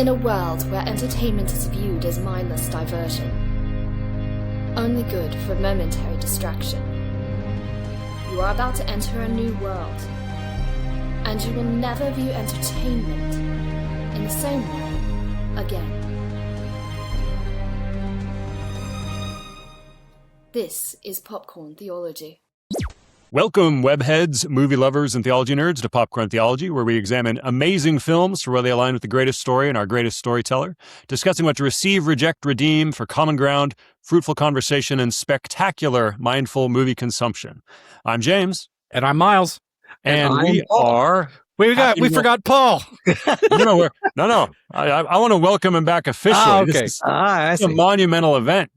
In a world where entertainment is viewed as mindless diversion, only good for momentary distraction, you are about to enter a new world, and you will never view entertainment in the same way again. This is Popcorn Theology. Welcome, webheads, movie lovers, and theology nerds to Popcorn Theology, where we examine amazing films for where they align with the greatest story and our greatest storyteller, discussing what to receive, reject, redeem for common ground, fruitful conversation, and spectacular mindful movie consumption. I'm James. And I'm Miles. And we are... We forgot Paul. No. I want to welcome him back officially. Okay. This is a monumental event.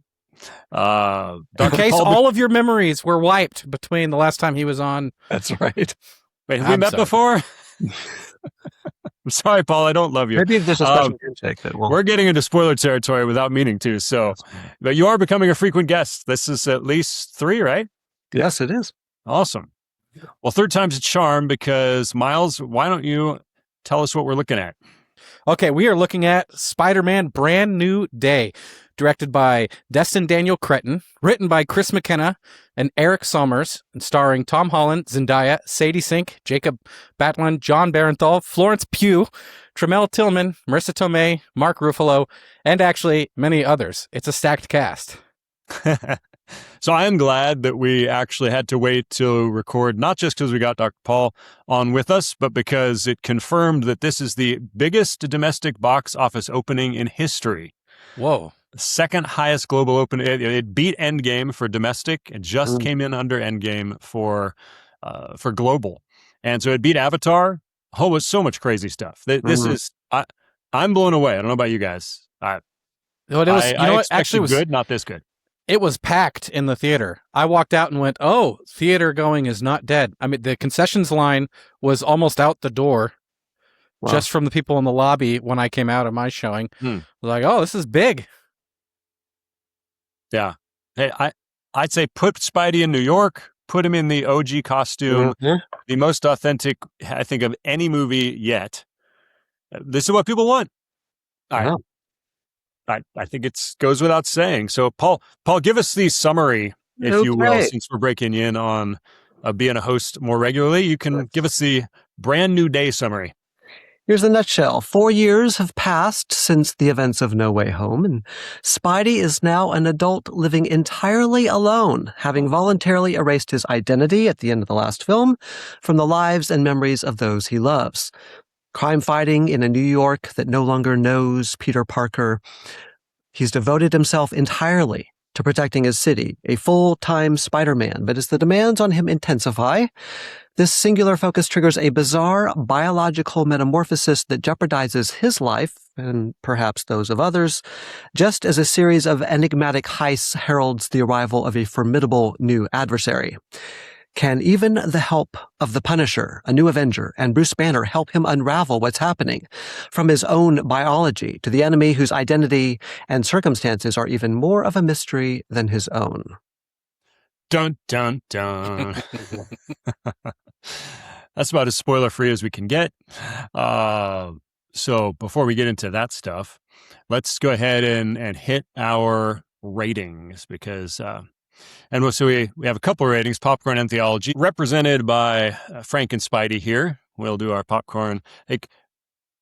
In case all of your memories were wiped between the last time he was on. That's right. Wait, have we met before? I'm sorry, Paul. I don't love you. Maybe there's a special handshake that won't. We're getting into spoiler territory without meaning to. So, but you are becoming a frequent guest. This is at least 3, right? Yes, it is. Awesome. Well, third time's a charm because, Miles, why don't you tell us what we're looking at? Okay, we are looking at Spider-Man Brand New Day, directed by Destin Daniel Cretton, written by Chris McKenna and Eric Sommers, and starring Tom Holland, Zendaya, Sadie Sink, Jacob Batlin, John Barenthal, Florence Pugh, Tremel Tillman, Marissa Tomei, Mark Ruffalo, and actually many others. It's a stacked cast. So I am glad that we actually had to wait to record, not just because we got Dr. Paul on with us, but because it confirmed that this is the biggest domestic box office opening in history. Whoa. Second highest global opening. It beat Endgame for domestic. It just came in under Endgame for global. And so it beat Avatar. Oh, it was so much crazy stuff. This is, I'm blown away. I don't know about you guys. I expected good, not this good. It was packed in the theater. I walked out and went, oh, theater going is not dead. I mean, the concessions line was almost out the door just from the people in the lobby when I came out of my showing. I was like, oh, this is big. Yeah. Hey, I'd say put Spidey in New York, put him in the OG costume, the most authentic, I think, of any movie yet. This is what people want. I think it goes without saying. So, Paul, give us the summary, if you will, since we're breaking in on being a host more regularly. You can give us the Brand New Day summary. Here's the nutshell. 4 years have passed since the events of No Way Home, and Spidey is now an adult living entirely alone, having voluntarily erased his identity at the end of the last film from the lives and memories of those he loves. Crime fighting in a New York that no longer knows Peter Parker. He's devoted himself entirely to protecting his city, a full-time Spider-Man. But as the demands on him intensify, this singular focus triggers a bizarre biological metamorphosis that jeopardizes his life, and perhaps those of others, just as a series of enigmatic heists heralds the arrival of a formidable new adversary. Can even the help of the Punisher, a new Avenger, and Bruce Banner help him unravel what's happening, from his own biology to the enemy whose identity and circumstances are even more of a mystery than his own? Dun, dun, dun. That's about as spoiler-free as we can get. So before we get into that stuff, let's go ahead and hit our ratings because... so we have a couple of ratings, Popcorn and Theology, represented by Frank and Spidey here. We'll do our popcorn.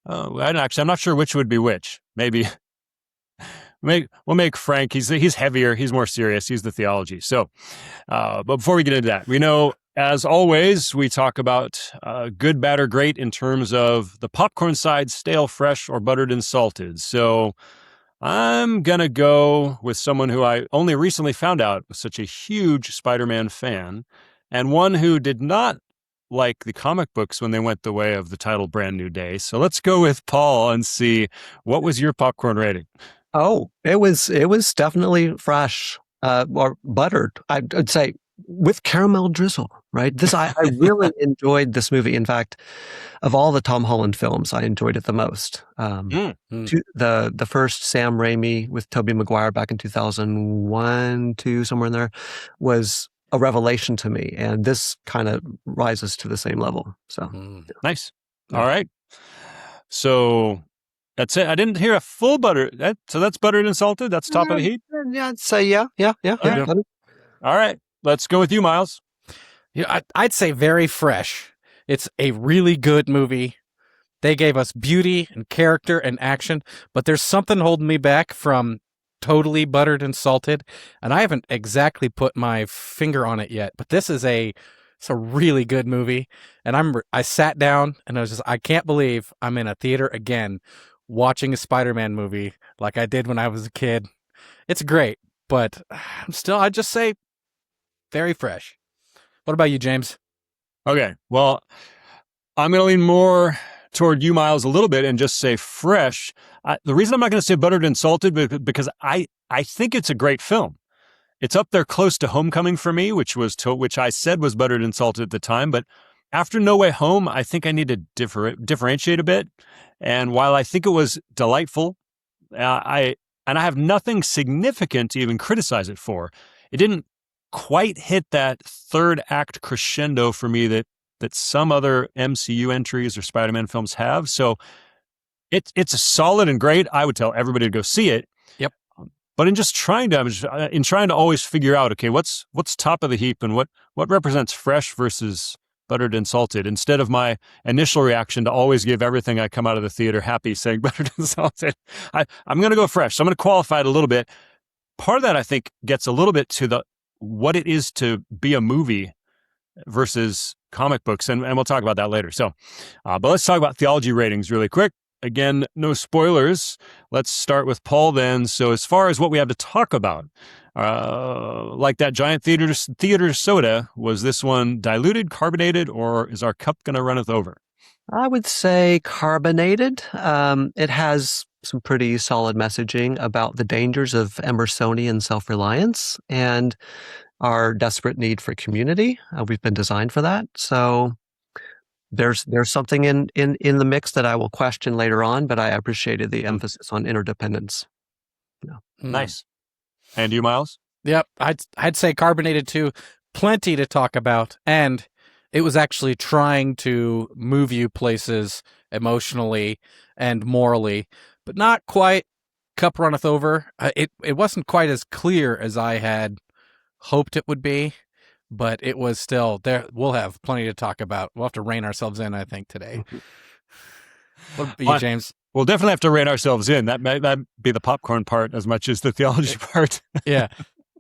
I'm not sure which would be which. Maybe we'll make Frank. He's heavier. He's more serious. He's the theology. So, but before we get into that, we know, as always, we talk about good, bad, or great in terms of the popcorn side, stale, fresh, or buttered and salted. So I'm going to go with someone who I only recently found out was such a huge Spider-Man fan, and one who did not like the comic books when they went the way of the title Brand New Day. So let's go with Paul and see, what was your popcorn rating? Oh, it was definitely fresh or buttered. I'd say with caramel drizzle, right? I really enjoyed this movie. In fact, of all the Tom Holland films, I enjoyed it the most. The first Sam Raimi with Tobey Maguire back in 2001, 2, somewhere in there, was a revelation to me. And this kind of rises to the same level. So nice. All right. So That's it. I didn't hear a full butter. So that's buttered and salted. That's top of the heap. Yeah, I'd say yeah. All right. All right. Let's go with you, Miles. Yeah, I'd say very fresh. It's a really good movie. They gave us beauty and character and action, but there's something holding me back from totally buttered and salted, and I haven't exactly put my finger on it yet. But it's a really good movie, and I sat down and I can't believe I'm in a theater again, watching a Spider-Man movie like I did when I was a kid. It's great, but I'd just say very fresh. What about you, James? Okay. Well, I'm going to lean more toward you, Miles, a little bit and just say fresh. The reason I'm not going to say buttered and salted because I think it's a great film. It's up there close to Homecoming for me, which I said was buttered and salted at the time. But after No Way Home, I think I need to differentiate a bit. And while I think it was delightful, I have nothing significant to even criticize it for. It didn't quite hit that third act crescendo for me that some other MCU entries or Spider-Man films have. So it's a solid and great. I would tell everybody to go see it. Yep. But in trying to always figure out, okay, what's top of the heap and what represents fresh versus buttered and salted, instead of my initial reaction to always give everything I come out of the theater happy saying buttered and salted, I'm going to go fresh. So I'm going to qualify it a little bit. Part of that, I think, gets a little bit to what it is to be a movie versus comic books, and we'll talk about that later. So, but let's talk about theology ratings really quick. Again, no spoilers. Let's start with Paul then. So as far as what we have to talk about, like that giant theater soda, was this one diluted, carbonated, or is our cup going to runneth over? I would say carbonated. It has some pretty solid messaging about the dangers of Emersonian self-reliance and our desperate need for community. We've been designed for that. So there's something in the mix that I will question later on, but I appreciated the emphasis on interdependence. Yeah. Nice. And you, Miles? Yep, I'd say carbonated too. Plenty to talk about, and it was actually trying to move you places emotionally and morally, but not quite. Cup runneth over. It wasn't quite as clear as I had hoped it would be, but it was still there. We'll have plenty to talk about. We'll have to rein ourselves in, I think, today. What about you, James? We'll definitely have to rein ourselves in. That might be the popcorn part as much as the theology part. Yeah.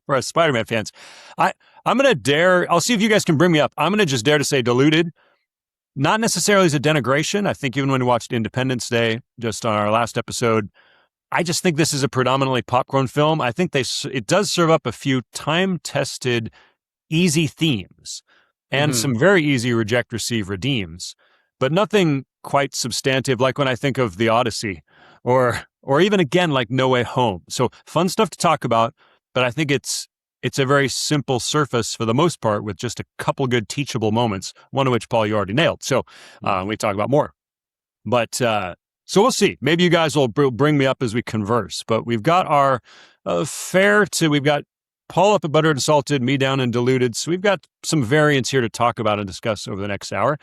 For us Spider-Man fans. I'm going to dare, I'll see if you guys can bring me up. I'm going to just dare to say diluted. Not necessarily as a denigration. I think even when we watched Independence Day, just on our last episode, I just think this is a predominantly popcorn film. I think it does serve up a few time-tested, easy themes and some very easy reject, receive, redeems, but nothing quite substantive like when I think of The Odyssey or even again like No Way Home. So fun stuff to talk about, but I think it's a very simple surface for the most part with just a couple good teachable moments, one of which, Paul, you already nailed. So we talk about more. But so we'll see. Maybe you guys will bring me up as we converse. But we've got our we've got Paul up at buttered and salted, me down and diluted. So we've got some variants here to talk about and discuss over the next hour.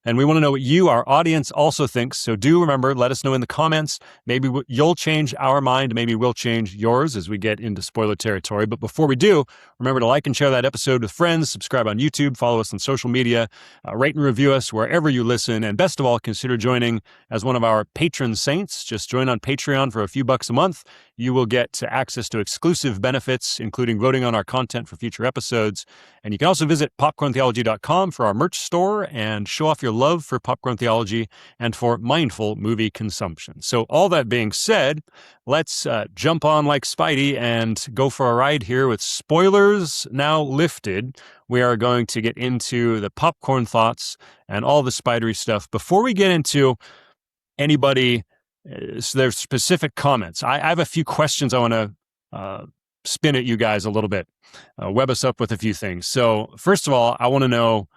And we want to know what you, our audience, also thinks. So do remember, let us know in the comments. Maybe you'll change our mind. Maybe we'll change yours as we get into spoiler territory. But before we do, remember to like and share that episode with friends, subscribe on YouTube, follow us on social media, rate and review us wherever you listen. And best of all, consider joining as one of our patron saints. Just join on Patreon for a few bucks a month. You will get access to exclusive benefits, including voting on our content for future episodes. And you can also visit popcorntheology.com for our merch store and show off your love for popcorn theology and for mindful movie consumption. So all that being said, let's jump on like Spidey and go for a ride here with spoilers now lifted. We are going to get into the popcorn thoughts and all the spidery stuff. Before we get into anybody, there's specific comments. I have a few questions I want to spin at you guys a little bit, web us up with a few things. So first of all, I want to know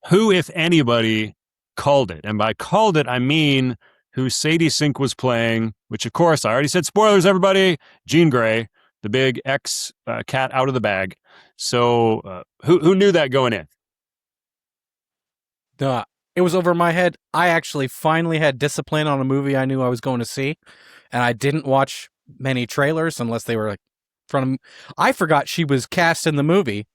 who, if anybody, called it. And by called it, I mean who Sadie Sink was playing, which of course, I already said spoilers, everybody, Jean Grey, the big cat out of the bag. So who knew that going in? it was over my head. I actually finally had discipline on a movie I knew I was going to see, and I didn't watch many trailers unless they were like from. I forgot she was cast in the movie.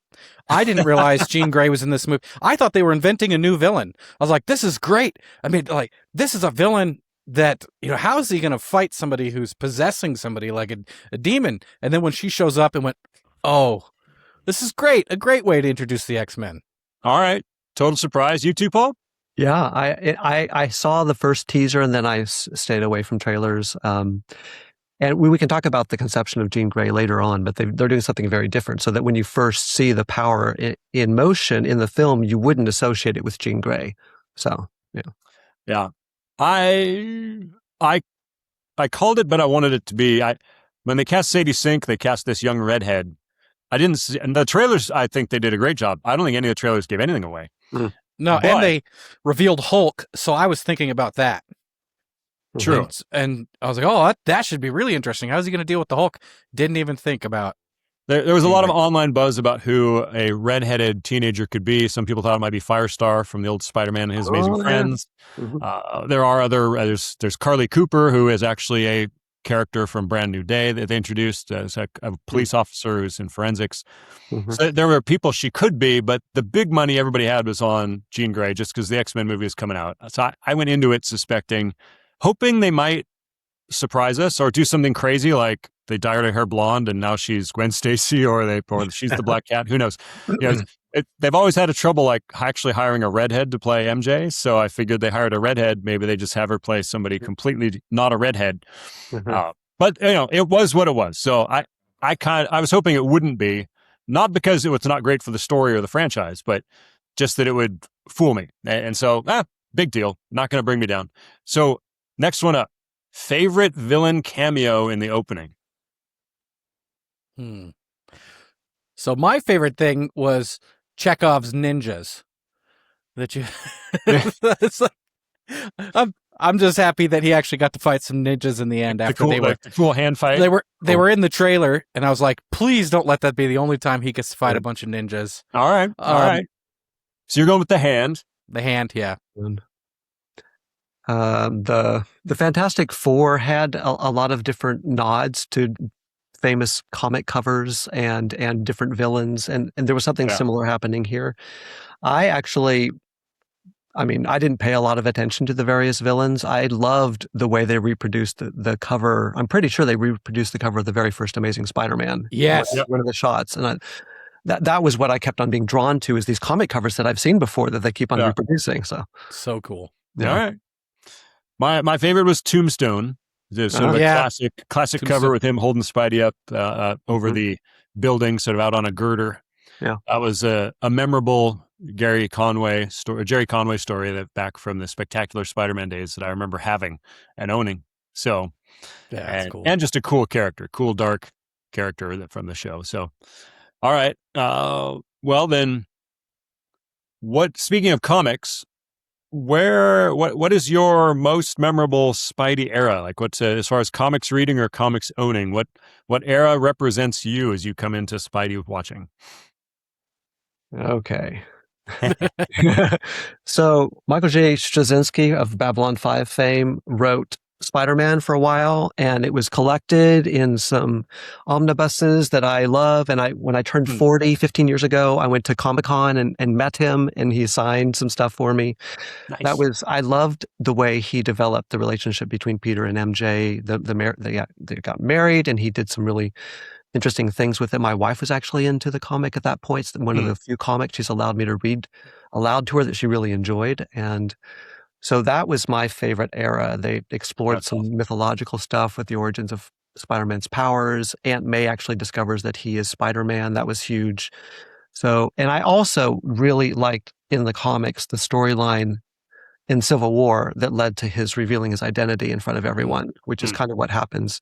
I didn't realize Jean Grey was in this movie. I thought they were inventing a new villain. I was like, this is great. I mean, like, this is a villain that, how is he going to fight somebody who's possessing somebody like a demon? And then when she shows up and went, oh, this is great. A great way to introduce the X-Men. All right. Total surprise. You too, Paul? Yeah, I saw the first teaser and then I stayed away from trailers. And we can talk about the conception of Jean Grey later on, but they're doing something very different so that when you first see the power in motion in the film, you wouldn't associate it with Jean Grey. So, yeah. Yeah. I called it, but I wanted it to be, when they cast Sadie Sink, they cast this young redhead. I didn't see, and the trailers, I think they did a great job. I don't think any of the trailers gave anything away. No, but, and they revealed Hulk, so I was thinking about that. True. And I was like, oh, that should be really interesting. How's he going to deal with the Hulk? Didn't even think about. There was a lot of online buzz about who a redheaded teenager could be. Some people thought it might be Firestar from the old Spider-Man and His Amazing Friends. Mm-hmm. There are there's Carly Cooper, who is actually a character from Brand New Day that they introduced as a police officer who's in forensics. Mm-hmm. So there were people she could be, but the big money everybody had was on Jean Grey just because the X-Men movie is coming out. So I went into it hoping they might surprise us or do something crazy like they dyed her hair blonde and now she's Gwen Stacy or she's the Black Cat. Who knows? They've always had a trouble like actually hiring a redhead to play MJ. So I figured they hired a redhead. Maybe they just have her play somebody completely not a redhead. Mm-hmm. But it was what it was. So I was hoping it wouldn't be, not because it was not great for the story or the franchise, but just that it would fool me. And so, big deal. Not going to bring me down. So next one up, favorite villain cameo in the opening. So my favorite thing was Chekhov's ninjas. It's like, I'm just happy that he actually got to fight some ninjas in the end after the cool hand fight. They were in the trailer, and I was like, please don't let that be the only time he gets to fight a bunch of ninjas. All right. So you're going with the hand. The hand, yeah. The Fantastic Four had a lot of different nods to famous comic covers and different villains, and there was something similar happening here. I didn't pay a lot of attention to the various villains. I loved the way they reproduced the cover. I'm pretty sure they reproduced the cover of the very first Amazing Spider-Man. Yes. One of the shots. And that was what I kept on being drawn to, is these comic covers that I've seen before that they keep on reproducing. So cool. Yeah. All right. My favorite was Tombstone. There's sort of a classic cover with him holding Spidey up over the building, sort of out on a girder. Yeah. That was a memorable Jerry Conway story that back from the Spectacular Spider-Man days that I remember having and owning. So, that's cool. And just a cool character, cool, dark character from the show. So, all right. Well, then, speaking of comics, what is your most memorable Spidey era? Like, what's as far as comics reading or comics owning? What era represents you as you come into Spidey watching? Okay. So Michael J. Straczynski of Babylon 5 fame wrote Spider-Man for a while, and it was collected in some omnibuses that I love. And when I turned 40, 15 years ago, I went to Comic-Con and met him, and he signed some stuff for me. Nice. I loved the way he developed the relationship between Peter and MJ. They got married, and he did some really interesting things with it. My wife was actually into the comic at that point. It's one of the few comics she's allowed me to read aloud to her that she really enjoyed. And so that was my favorite era. They explored some mythological stuff with the origins of Spider-Man's powers. Aunt May actually discovers that he is Spider-Man. That was huge. So, and I also really liked in the comics the storyline in Civil War that led to his revealing his identity in front of everyone, which is kind of what happens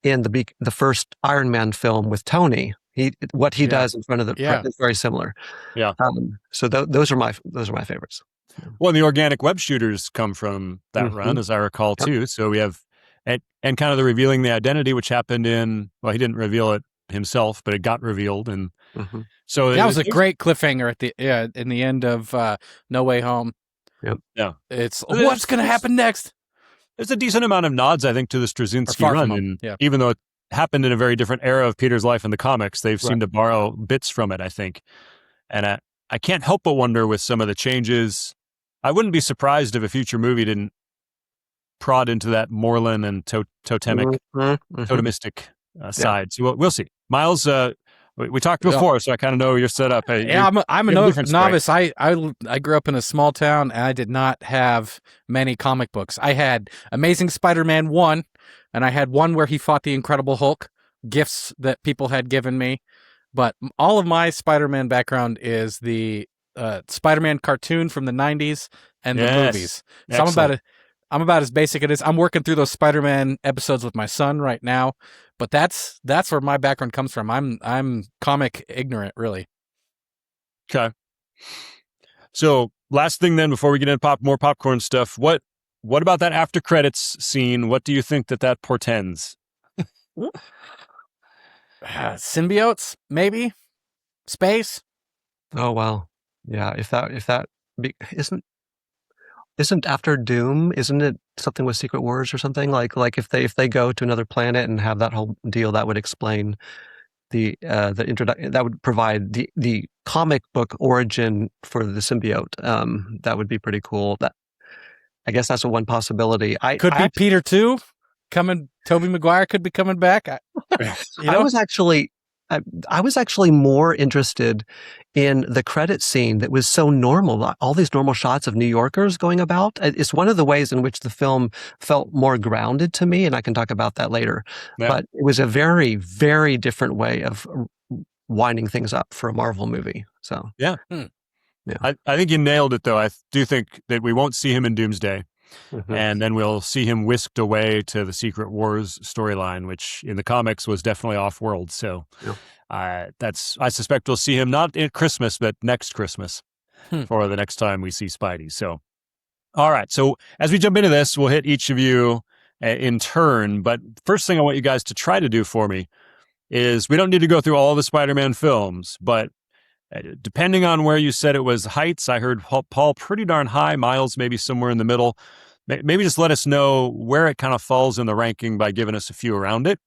in the first Iron Man film with Tony. What he does in front of is very similar. Yeah. So those are my favorites. Well, the organic web shooters come from that run, as I recall, too. So we have, and kind of the revealing the identity, which happened he didn't reveal it himself, but it got revealed. And so that was a great cliffhanger in the end of No Way Home. Yeah. It's Well, what's going to happen next? There's a decent amount of nods, I think, to the Or Straczynski far run. from 'em, And yeah. even though it happened in a very different era of Peter's life in the comics, they've Right. seemed to borrow bits from it, I think. And I can't help but wonder with some of the changes, I wouldn't be surprised if a future movie didn't prod into that Moreland and totemistic side. So we'll see. Miles, we talked before, so I kind of know your setup. Yeah, I'm a you have a different novice. I grew up in a small town, and I did not have many comic books. I had Amazing Spider-Man 1, and I had one where he fought the Incredible Hulk, gifts that people had given me. But all of my Spider-Man background is the Spider-Man cartoon from the 90s and the movies. So I'm about as basic as it is. I'm working through those Spider-Man episodes with my son right now, but that's where my background comes from. I'm comic ignorant, really. Okay. So last thing then, before we get into more popcorn stuff, what about that after credits scene? What do you think that portends? Symbiotes, maybe? Space? Oh wow, yeah. If that isn't after Doom, isn't it something with Secret Wars or something? Like if they go to another planet and have that whole deal, that would explain the introduction. That would provide the comic book origin for the symbiote. That would be pretty cool. I guess that's one possibility. Could be Peter too. Tobey Maguire could be coming back. I was actually more interested in the credit scene that was so normal. All these normal shots of New Yorkers going about. It's one of the ways in which the film felt more grounded to me, and I can talk about that later. Yeah. But it was a very, very different way of winding things up for a Marvel movie. So yeah. Yeah. I think you nailed it, though. I do think that we won't see him in Doomsday. Mhm. And then we'll see him whisked away to the Secret Wars storyline, which in the comics was definitely off-world. So I suspect we'll see him not at Christmas, but next Christmas for the next time we see Spidey. So, all right. So as we jump into this, we'll hit each of you in turn. But first thing I want you guys to try to do for me is we don't need to go through all the Spider-Man films, but depending on where you said it was heights, I heard Paul pretty darn high, Miles maybe somewhere in the middle. Maybe just let us know where it kind of falls in the ranking by giving us a few around it.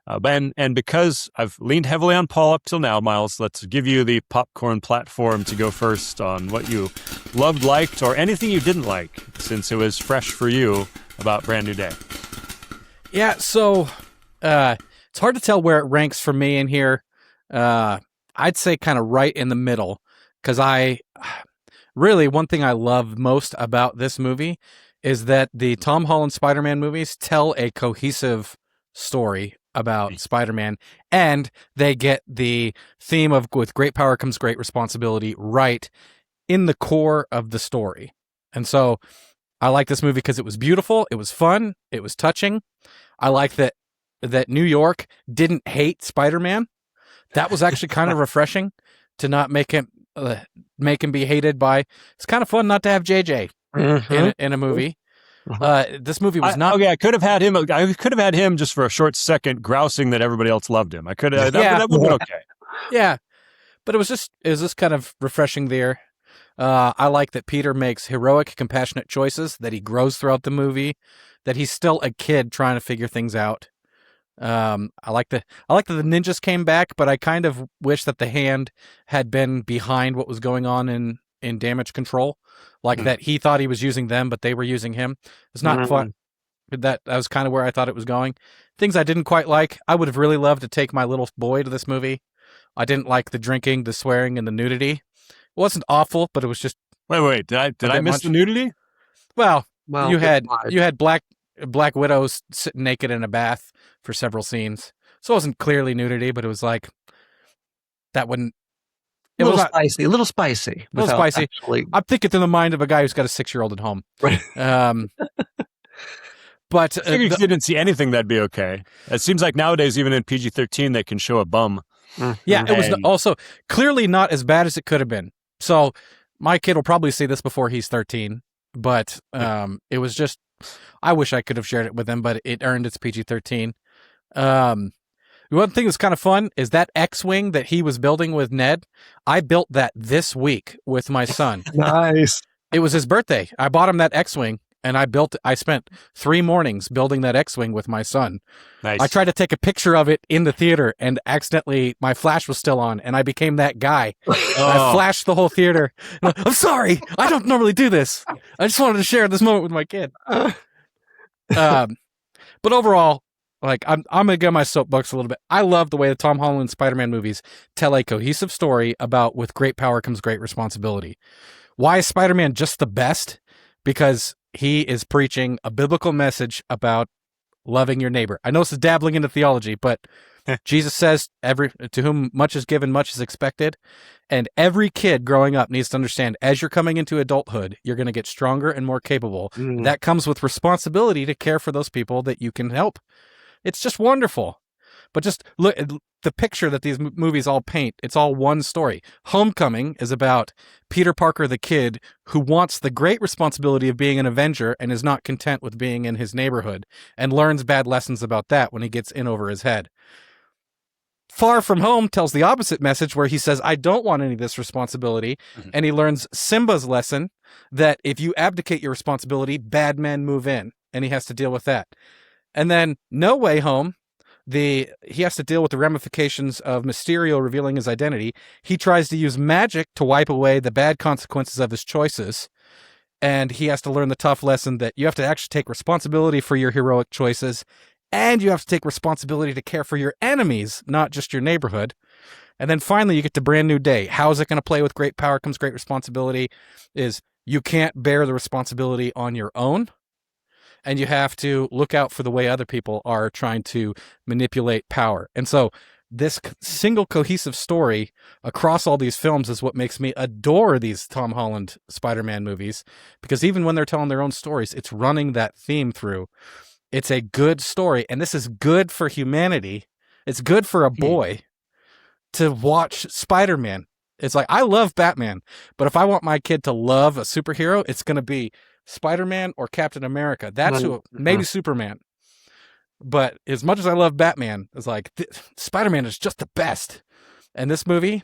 And because I've leaned heavily on Paul up till now, Miles, let's give you the popcorn platform to go first on what you loved, liked, or anything you didn't like, since it was fresh for you about Brand New Day. Yeah, so it's hard to tell where it ranks for me in here. I'd say kind of right in the middle, because one thing I love most about this movie is that the Tom Holland Spider-Man movies tell a cohesive story about Spider-Man, and they get the theme of with great power comes great responsibility right in the core of the story. And so I like this movie because it was beautiful, it was fun, it was touching. I like that New York didn't hate Spider-Man. That was actually kind of refreshing to not make him be hated by. It's kind of fun not to have JJ in a movie. This movie was not. Okay, I could have had him. I could have had him just for a short second, grousing that everybody else loved him. I could have. That would have been okay. Yeah, but it was just kind of refreshing there. I like that Peter makes heroic, compassionate choices. That he grows throughout the movie. That he's still a kid trying to figure things out. I like that the ninjas came back, but I kind of wish that the Hand had been behind what was going on in damage control. Like that he thought he was using them, but they were using him. It's not fun. That was kind of where I thought it was going. Things I didn't quite like. I would have really loved to take my little boy to this movie. I didn't like the drinking, the swearing, and the nudity. It wasn't awful, but it was just. Wait. Did I miss the nudity? Well, you had Black Widows sitting naked in a bath for several scenes. So it wasn't clearly nudity, but it was like that wouldn't. A little spicy. Actually... I'm thinking through the mind of a guy who's got a 6-year-old at home. Right. But if you didn't see anything, that'd be okay. It seems like nowadays, even in PG-13, they can show a bum. Yeah, it was also clearly not as bad as it could have been. So my kid will probably see this before he's 13. But it was just, I wish I could have shared it with him, but it earned its PG-13. One thing that's kind of fun is that X-Wing that he was building with Ned. I built that this week with my son. Nice. It was his birthday. I bought him that X-Wing, and I spent 3 mornings building that X-Wing with my son. Nice. I tried to take a picture of it in the theater, and accidentally my flash was still on, and I became that guy. I flashed the whole theater. I'm sorry. I don't normally do this. I just wanted to share this moment with my kid. But overall, like I'm gonna get my soapbox a little bit. I love the way the Tom Holland Spider-Man movies tell a cohesive story about with great power comes great responsibility. Why is Spider-Man just the best? Because he is preaching a biblical message about loving your neighbor. I know this is dabbling into theology, but Jesus says, to whom much is given, much is expected. And every kid growing up needs to understand, as you're coming into adulthood, you're going to get stronger and more capable. That comes with responsibility to care for those people that you can help. It's just wonderful. But just look at the picture that these movies all paint. It's all one story. Homecoming is about Peter Parker, the kid who wants the great responsibility of being an Avenger and is not content with being in his neighborhood and learns bad lessons about that when he gets in over his head. Far From Home tells the opposite message where he says, I don't want any of this responsibility. And he learns Simba's lesson that if you abdicate your responsibility, bad men move in, and he has to deal with that. And then No Way Home, he has to deal with the ramifications of Mysterio revealing his identity. He tries to use magic to wipe away the bad consequences of his choices. And he has to learn the tough lesson that you have to actually take responsibility for your heroic choices. And you have to take responsibility to care for your enemies, not just your neighborhood. And then finally, you get to Brand New Day. How is it going to play with great power comes great responsibility? Is you can't bear the responsibility on your own. And you have to look out for the way other people are trying to manipulate power. And so this single cohesive story across all these films is what makes me adore these Tom Holland Spider-Man movies. Because even when they're telling their own stories, it's running that theme through. It's a good story, and this is good for humanity. It's good for a boy to watch Spider-Man. It's like, I love Batman, but if I want my kid to love a superhero, it's going to be Spider-Man or Captain America. That's who, maybe Superman. But as much as I love Batman, it's like, Spider-Man is just the best. And this movie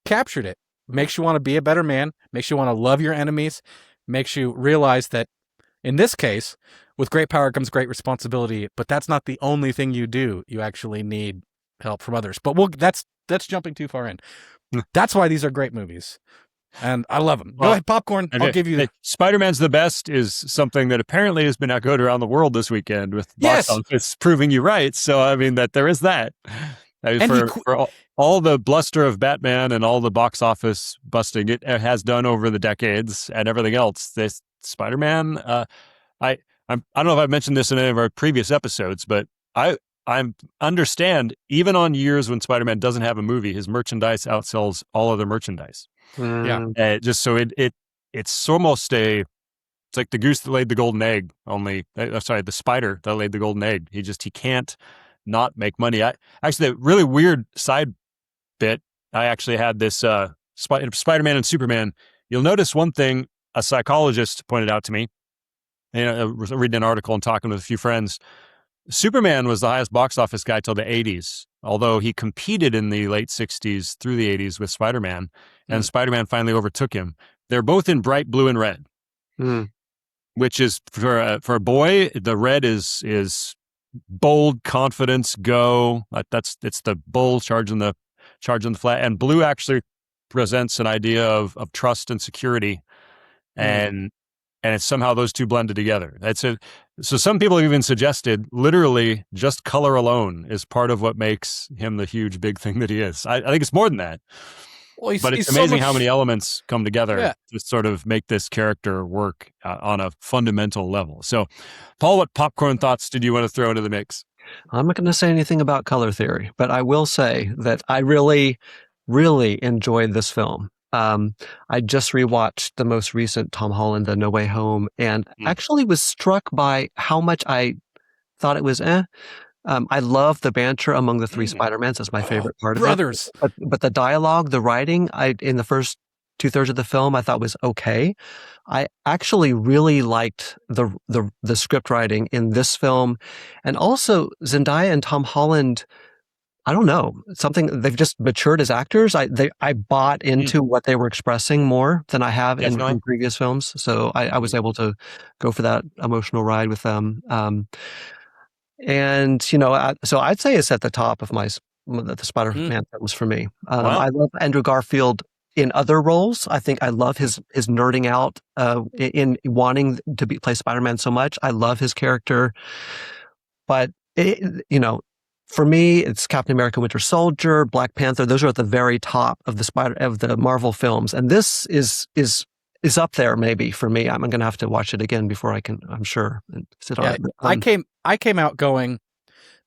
captured it. Makes you want to be a better man, makes you want to love your enemies, makes you realize that in this case, with great power comes great responsibility, but that's not the only thing you do. You actually need help from others. But that's jumping too far in. That's why these are great movies. And I love them. Go ahead, popcorn. I'll give you Spider-Man's the best is something that apparently has been echoed around the world this weekend with box office proving you right. So, I mean, that there is that. I mean, for all the bluster of Batman and all the box office busting it has done over the decades and everything else, this Spider-Man, I don't know if I've mentioned this in any of our previous episodes, but I understand even on years when Spider-Man doesn't have a movie, his merchandise outsells all other merchandise. Just so it's almost it's like the goose that laid the golden egg. The spider that laid the golden egg. He can't not make money. Actually, the really weird side bit. I actually had this Spider-Man and Superman. You'll notice one thing a psychologist pointed out to me. I was reading an article and talking with a few friends. Superman was the highest box office guy till the 80s, although he competed in the late 60s through the 80s with Spider-Man, and Spider-Man finally overtook him. They're both in bright blue and red, which is, for a boy, the red is bold, confidence, go. It's the bull charging the flat, and blue actually presents an idea of trust and security, and it's somehow those two blended together. So some people have even suggested literally just color alone is part of what makes him the huge, big thing that he is. I think it's more than that. Well, but it's amazing how many elements come together to sort of make this character work on a fundamental level. So, Paul, what popcorn thoughts did you want to throw into the mix? I'm not going to say anything about color theory, but I will say that I really, really enjoyed this film. I just rewatched the most recent Tom Holland, The No Way Home, and actually was struck by how much I thought it was I love the banter among the three Spider-Mans. That's my favorite part of it. But the dialogue, the writing, in the first 2/3 of the film, I thought was okay. I actually really liked the script writing in this film. And also, Zendaya and Tom Holland I don't know, something, they've just matured as actors. I bought into what they were expressing more than I have in previous films. So I was able to go for that emotional ride with them. And, so I'd say it's at the top of the Spider-Man films for me. Wow. I love Andrew Garfield in other roles. I think I love his nerding out in wanting to play Spider-Man so much. I love his character. But, for me, it's Captain America: Winter Soldier, Black Panther. Those are at the very top of the Marvel films, and this is up there maybe for me. I'm going to have to watch it again before I can. I'm sure. I came out going,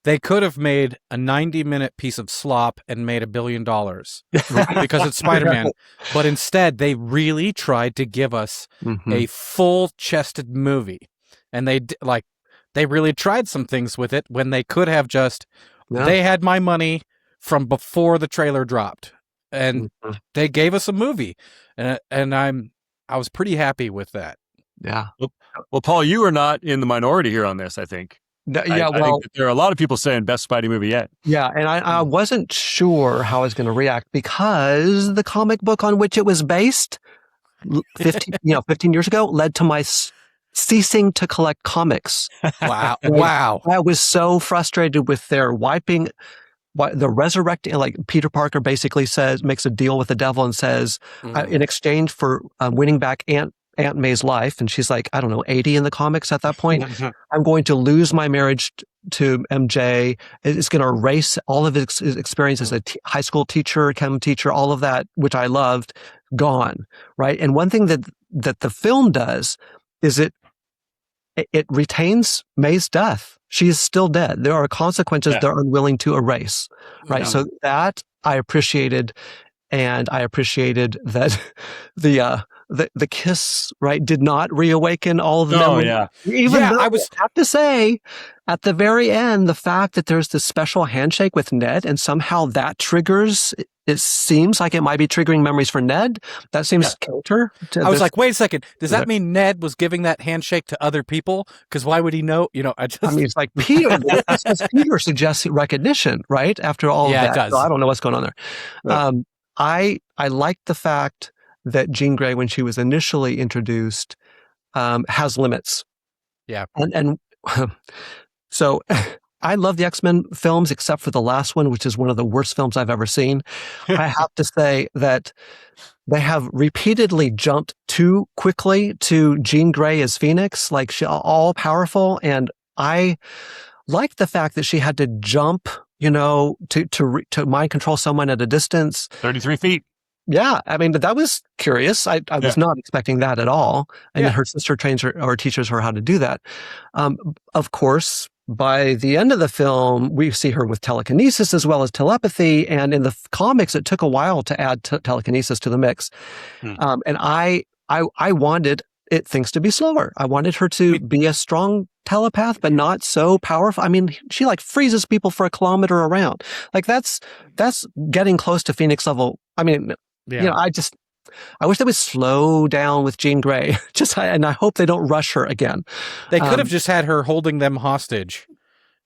they could have made a 90-minute piece of slop and made $1 billion because it's Spider-Man, but instead they really tried to give us a full-chested movie, and they really tried some things with it when they could have just. Yeah. They had my money from before the trailer dropped, and they gave us a movie, and I was pretty happy with that. Yeah. Well, Paul, you are not in the minority here on this, I think. I think that there are a lot of people saying best Spidey movie yet. Yeah, and I wasn't sure how I was going to react because the comic book on which it was based 15 years ago led to my ceasing to collect comics. Wow. I was so frustrated with their the resurrecting, like Peter Parker basically makes a deal with the devil and says, in exchange for winning back Aunt May's life, and she's like, I don't know, 80 in the comics at that point, I'm going to lose my marriage to MJ. It's going to erase all of his experience as a high school teacher, chem teacher, all of that, which I loved, gone, right? And one thing that the film does is it retains May's death. She is still dead. There are consequences they're unwilling to erase, right? Yeah. So that I appreciated, and I appreciated that the kiss, right, did not reawaken all of them. Oh, yeah. Even though I have to say, at the very end, the fact that there's this special handshake with Ned, and somehow that triggers, it seems like it might be triggering memories for Ned. That seems counter to I was like, wait a second. Does that mean Ned was giving that handshake to other people? Because why would he know? I mean, it's like Peter. Peter suggests recognition, right? After all of that. It does. So I don't know what's going on there. Yeah. I like the fact that Jean Grey, when she was initially introduced, has limits. Yeah. And so I love the X-Men films, except for the last one, which is one of the worst films I've ever seen. I have to say that they have repeatedly jumped too quickly to Jean Grey as Phoenix, like she all powerful. And I like the fact that she had to jump, to mind control someone at a distance. 33 feet. Yeah, I mean, that was curious. I was not expecting that at all. And her sister trains her or teaches her how to do that. Of course, by the end of the film, we see her with telekinesis as well as telepathy. And in the comics, it took a while to add telekinesis to the mix. And I wanted things to be slower. I wanted her to be a strong telepath, but not so powerful. I mean, she freezes people for a kilometer around. That's getting close to Phoenix level. I mean, I wish they would slow down with Jean Grey. And I hope they don't rush her again. They could have just had her holding them hostage.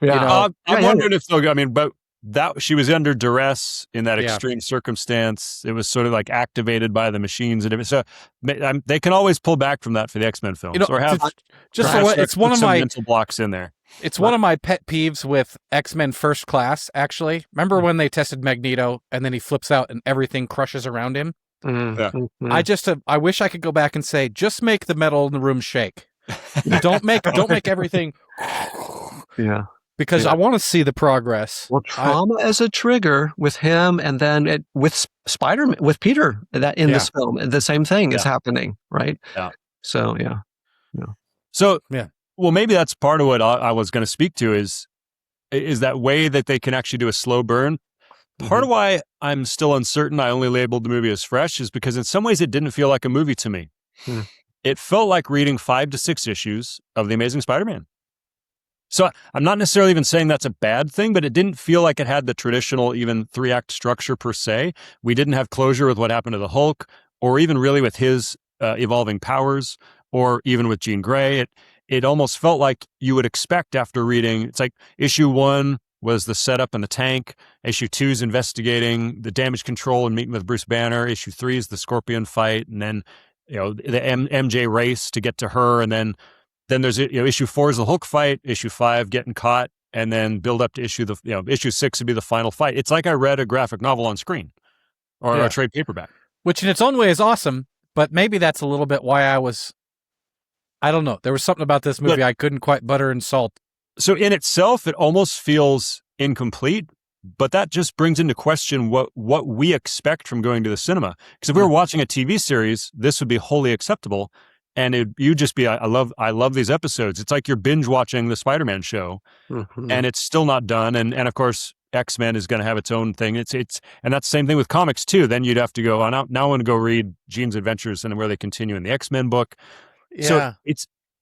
Yeah. I'm wondering if they'll. I mean, but that she was under duress in that extreme circumstance. It was sort of activated by the machines and everything. So they can always pull back from that for the X-Men films, or have it's one of my mental blocks in there. It's one of my pet peeves with X-Men First Class, actually. Remember when they tested Magneto and then he flips out and everything crushes around him? I wish I could go back and say, just make the metal in the room shake. Don't make everything. Yeah. Because I want to see the progress. Well, trauma as a trigger with him, and then with Spider-Man, with Peter, that in this film, the same thing is happening, right? Yeah. So, So, well, maybe that's part of what I was going to speak to is that way that they can actually do a slow burn. Part of why I'm still uncertain I only labeled the movie as fresh is because in some ways it didn't feel like a movie to me. It felt like reading 5 to 6 issues of The Amazing Spider-Man. So I'm not necessarily even saying that's a bad thing, but it didn't feel like it had the traditional even 3-act structure per se. We didn't have closure with what happened to the Hulk, or even really with his evolving powers, or even with Jean Grey. It almost felt like you would expect after reading, it's like issue 1, was the setup in the tank. Issue 2 is investigating the damage control and meeting with Bruce Banner. Issue 3 is the Scorpion fight, and then the MJ race to get to her, and then there's issue 4 is the Hulk fight. Issue 5 getting caught, and then build up to issue 6 would be the final fight. It's like I read a graphic novel on screen or a trade paperback, which in its own way is awesome. But maybe that's a little bit why I don't know. There was something about this movie I couldn't quite butter and salt. So in itself, it almost feels incomplete, but that just brings into question what we expect from going to the cinema. Because if we were watching a TV series, this would be wholly acceptable. And you'd just be, I love these episodes. It's like you're binge watching the Spider-Man show, and it's still not done. And of course, X-Men is going to have its own thing. And that's the same thing with comics too. Then you'd have to go now I want to go read Jean's Adventures and where they continue in the X-Men book. Yeah. So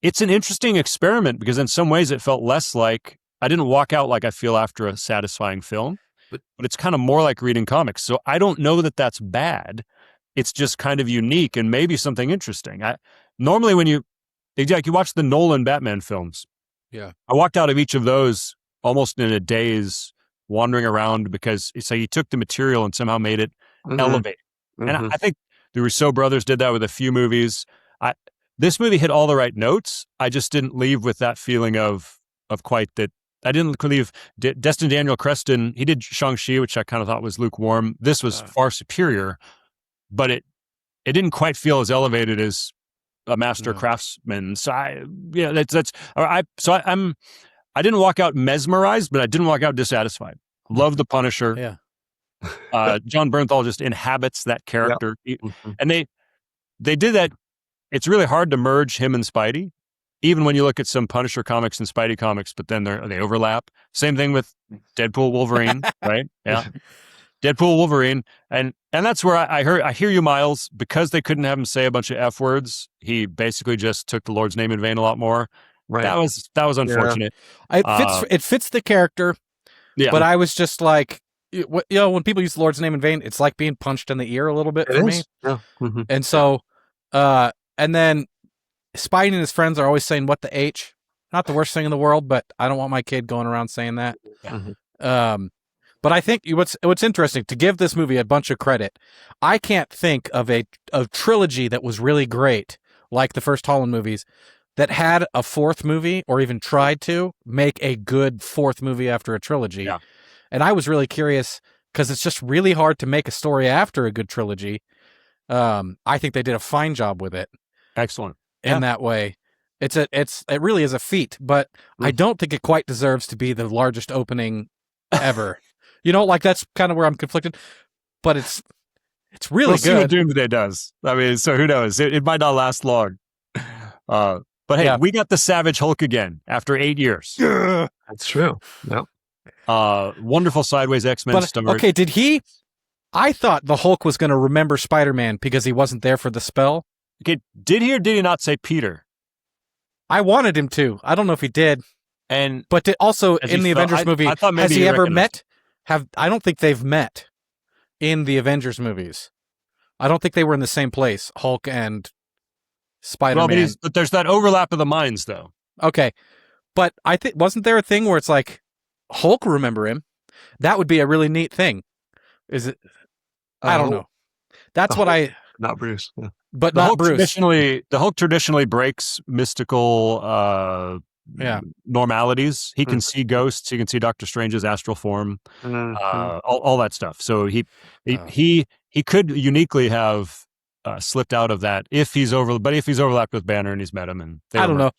it's an interesting experiment because in some ways it felt less like, I didn't walk out like I feel after a satisfying film, but it's kind of more like reading comics. So I don't know that that's bad. It's just kind of unique and maybe something interesting. Normally when you watch the Nolan Batman films, I walked out of each of those almost in a daze, wandering around because it's like he took the material and somehow made it elevate. And I think the Rousseau brothers did that with a few movies. This movie hit all the right notes. I just didn't leave with that feeling of quite that. I didn't leave. Destin Daniel Creston, he did Shang-Chi, which I kind of thought was lukewarm. This was far superior, but it didn't quite feel as elevated as a master craftsman. So I didn't walk out mesmerized, but I didn't walk out dissatisfied. Love the Punisher. Yeah. John Bernthal just inhabits that character. Yep. And they did that. It's really hard to merge him and Spidey, even when you look at some Punisher comics and Spidey comics, but then they overlap. Same thing with Deadpool Wolverine, right? Yeah. Deadpool Wolverine. And that's where I hear you, Miles, because they couldn't have him say a bunch of F words. He basically just took the Lord's name in vain a lot more. Right. That was unfortunate. Yeah. It fits the character. Yeah. But I was just like, when people use the Lord's name in vain, it's like being punched in the ear a little bit for me. Yeah. Mm-hmm. And so, and then Spidey and his friends are always saying, "What the H?" Not the worst thing in the world, but I don't want my kid going around saying that. Mm-hmm. But I think what's interesting, to give this movie a bunch of credit, I can't think of a trilogy that was really great, like the first Holland movies, that had a fourth movie or even tried to make a good fourth movie after a trilogy. Yeah. And I was really curious because it's just really hard to make a story after a good trilogy. I think they did a fine job with it. Excellent. In that way. It really is a feat, but I don't think it quite deserves to be the largest opening ever. That's kind of where I'm conflicted, but it's really good. See what Doomsday does. I mean, so who knows? It might not last long. But hey, we got the Savage Hulk again after 8 years. That's true. Yep. Wonderful Sideways X-Men star. Okay, I thought the Hulk was going to remember Spider-Man because he wasn't there for the spell. Okay, did he or did he not say Peter? I wanted him to. I don't know if he did. But also in the Avengers movie, I thought maybe has he ever met? I don't think they've met in the Avengers movies. I don't think they were in the same place, Hulk and Spider-Man. Well, but there's that overlap of the minds, though. Okay, but I think wasn't there a thing where it's like Hulk remember him? That would be a really neat thing. Is it? I don't know. That's what not Bruce. Yeah. But not Bruce. The Hulk traditionally breaks mystical normalities. He can see ghosts. He can see Doctor Strange's astral form. All that stuff. So he could uniquely have slipped out of that if he's overlapped with Banner and he's met him. And I don't know.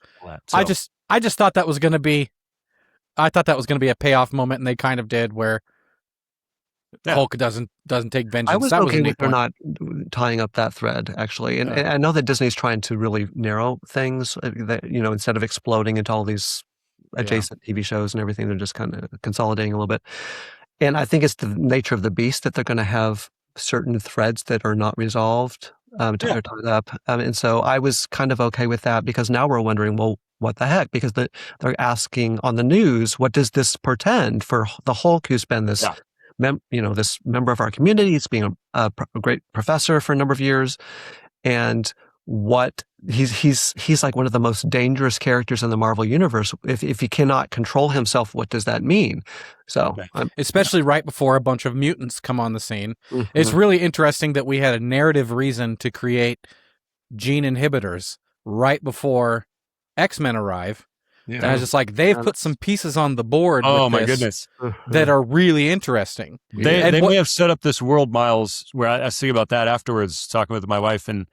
I just thought that was going to be. I thought that was going to be a payoff moment, and they kind of did where. Hulk doesn't take vengeance. I was okay with her not tying up that thread, actually. And I know that Disney's trying to really narrow things, that, instead of exploding into all these adjacent TV shows and everything, they're just kind of consolidating a little bit. And I think it's the nature of the beast that they're going to have certain threads that are not resolved to tied up. And so I was kind of okay with that because now we're wondering, well, what the heck? Because they're asking on the news, what does this portend for the Hulk who's been this... this member of our community, it's being a great professor for a number of years. And what he's like one of the most dangerous characters in the Marvel universe. If he cannot control himself, what does that mean? So, especially right before a bunch of mutants come on the scene, Mhm. it's really interesting that we had a narrative reason to create gene inhibitors right before X-Men arrive. And I was just like, they've put some pieces on the board. Oh with my this goodness. that are really interesting. They may have set up this world, Miles, where I was thinking about that afterwards, talking with my wife, and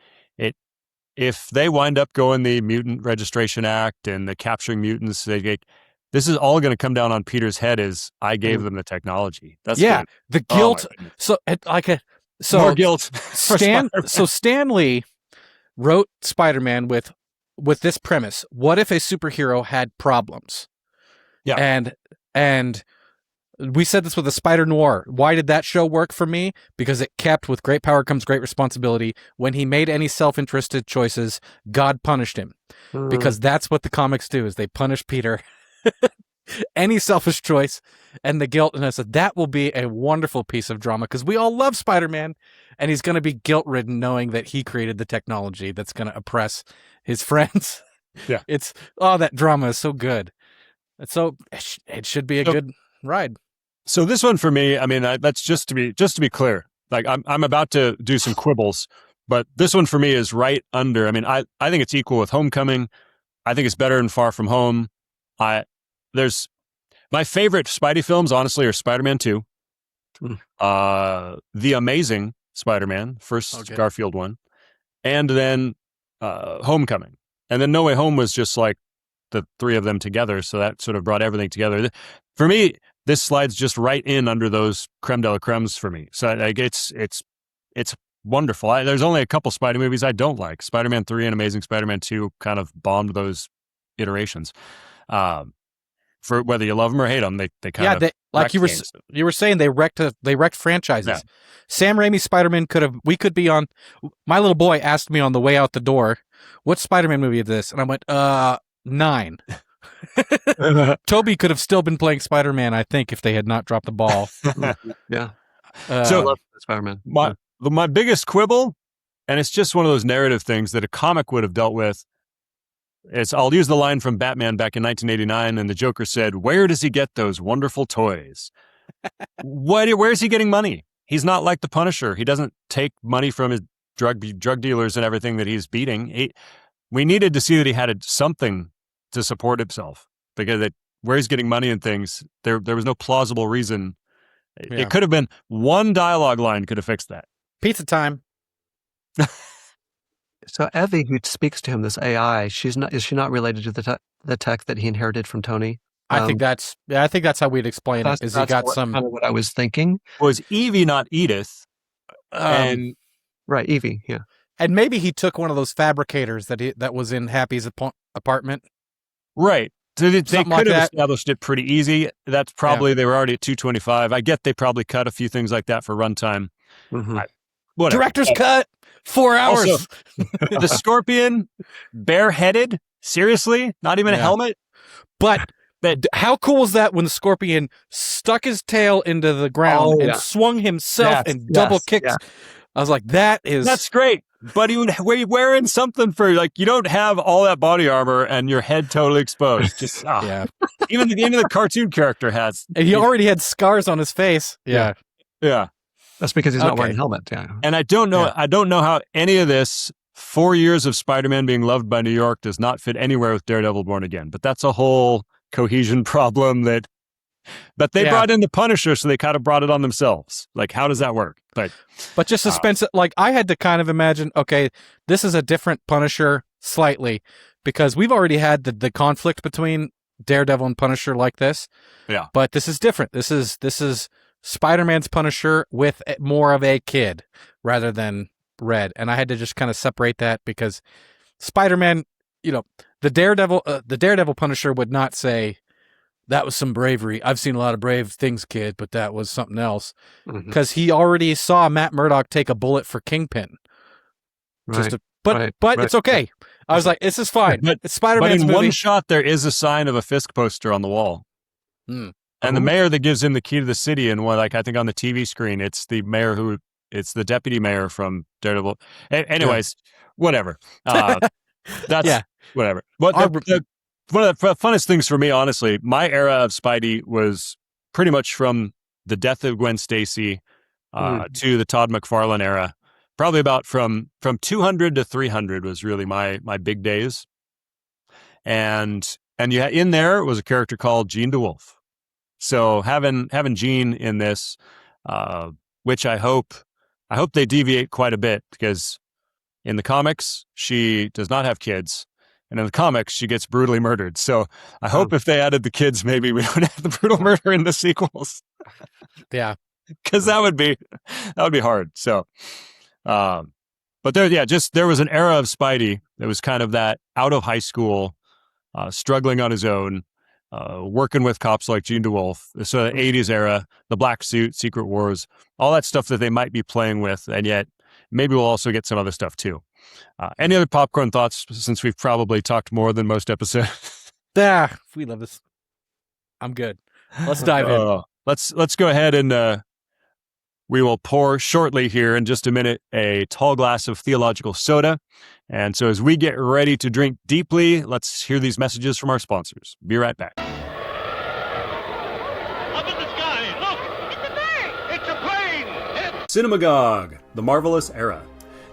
if they wind up going the Mutant Registration Act and the capturing mutants, this is all going to come down on Peter's head as I gave them the technology. That's the guilt. More guilt. Stan Lee wrote Spider-Man with this premise: what if a superhero had problems? Yeah, and we said this with the Spider Noir. Why did that show work for me? Because it kept with great power comes great responsibility. When he made any self-interested choices, God punished him. Because that's what the comics do, is they punish Peter. Any selfish choice and the guilt. And I said, that will be a wonderful piece of drama because we all love Spider-Man and he's going to be guilt-ridden knowing that he created the technology that's going to oppress his friends. Yeah. That drama is so good. So it should be a good ride. So this one for me, I mean, that's just to be clear. Like I'm about to do some quibbles, but this one for me is right under. I mean, I think it's equal with Homecoming. I think it's better than Far From Home. There's my favorite Spidey films, honestly, are Spider-Man 2, The Amazing Spider-Man, first Garfield one, and then Homecoming, and then No Way Home was just like the three of them together. So that sort of brought everything together. For me, this slides just right in under those creme de la cremes for me. So like, it's wonderful. There's only a couple Spidey movies I don't like. Spider-Man 3 and Amazing Spider-Man 2 kind of bombed those iterations. For whether you love them or hate them, they kind of like you were saying they wrecked franchises. Yeah. Sam Raimi's Spider-Man we could be on. My little boy asked me on the way out the door, "What Spider-Man movie is this?" And I went, 9. Toby could have still been playing Spider-Man, I think, if they had not dropped the ball. Yeah. So I love Spider-Man. My biggest quibble, and it's just one of those narrative things that a comic would have dealt with. I'll use the line from Batman back in 1989, and the Joker said, "Where does he get those wonderful toys?" Where is he getting money? He's not like the Punisher. He doesn't take money from his drug dealers and everything that he's beating. We needed to see that he had something to support himself, because where he's getting money and things, there was no plausible reason. Yeah. It could have been one dialogue line could have fixed that. Pizza time. So Evie, who speaks to him, this AI, is she not related to the tech that he inherited from Tony? I think that's how we'd explain it. Is he got some kind of what I was thinking? Was Evie not Edith? Right, Evie, yeah. And maybe he took one of those fabricators that was in Happy's apartment. Right. So they could like have established it pretty easy. That's probably they were already at 225. I get they probably cut a few things like that for runtime. Mm-hmm. Director's cut. 4 hours. Also, the Scorpion, bareheaded. Seriously, not even a helmet. But how cool was that when the Scorpion stuck his tail into the ground and swung himself and double kicked? Yeah. I was like, that's great. But he would wearing something for, like, you don't have all that body armor and your head totally exposed. Just even the cartoon character has. And he already had scars on his face. Yeah. That's because he's not wearing a helmet. Yeah. And I don't know how any of this 4 years of Spider-Man being loved by New York does not fit anywhere with Daredevil Born Again. But that's a whole cohesion problem but they brought in the Punisher, so they kind of brought it on themselves. Like, how does that work? But just suspense. Like, I had to kind of imagine, okay, this is a different Punisher slightly, because we've already had the conflict between Daredevil and Punisher like this. Yeah. But this is different. This is Spider-Man's Punisher with more of a kid rather than Red. And I had to just kind of separate that, because Spider-Man, the Daredevil Punisher would not say, "That was some bravery. I've seen a lot of brave things, kid, but that was something else." Because he already saw Matt Murdock take a bullet for Kingpin. Right. But it's okay. I was like, this is fine. It's Spider-Man's movie. But in one shot, there is a sign of a Fisk poster on the wall. And the mayor that gives him the key to the city, and I think on the TV screen, it's the mayor who It's the deputy mayor from Daredevil. Anyways, whatever. That's Yeah. whatever. But one of the funnest things for me, honestly, my era of Spidey was pretty much from the death of Gwen Stacy to the Todd McFarlane era. Probably about from 200 to 300 was really my big days. And yeah, in there was a character called Jean DeWolf. So having Jean in this, which I hope they deviate quite a bit, because in the comics she does not have kids, and in the comics she gets brutally murdered. So I hope if they added the kids, maybe we would have the brutal murder in the sequels. Yeah, because that would be hard. So, but there was an era of Spidey that was kind of that out of high school, struggling on his own, working with cops like Jean DeWolf. So the 80s era, the black suit, Secret Wars, all that stuff that they might be playing with, and yet maybe we'll also get some other stuff too. Any other popcorn thoughts, since we've probably talked more than most episodes? We love this. I'm good. Let's dive in. Let's go ahead and we will pour shortly here in just a minute a tall glass of theological soda. And so as we get ready to drink deeply, let's hear these messages from our sponsors. Be right back. Up in the sky, look! It's a bird! It's a plane! Cinemagogue, The Marvelous Era.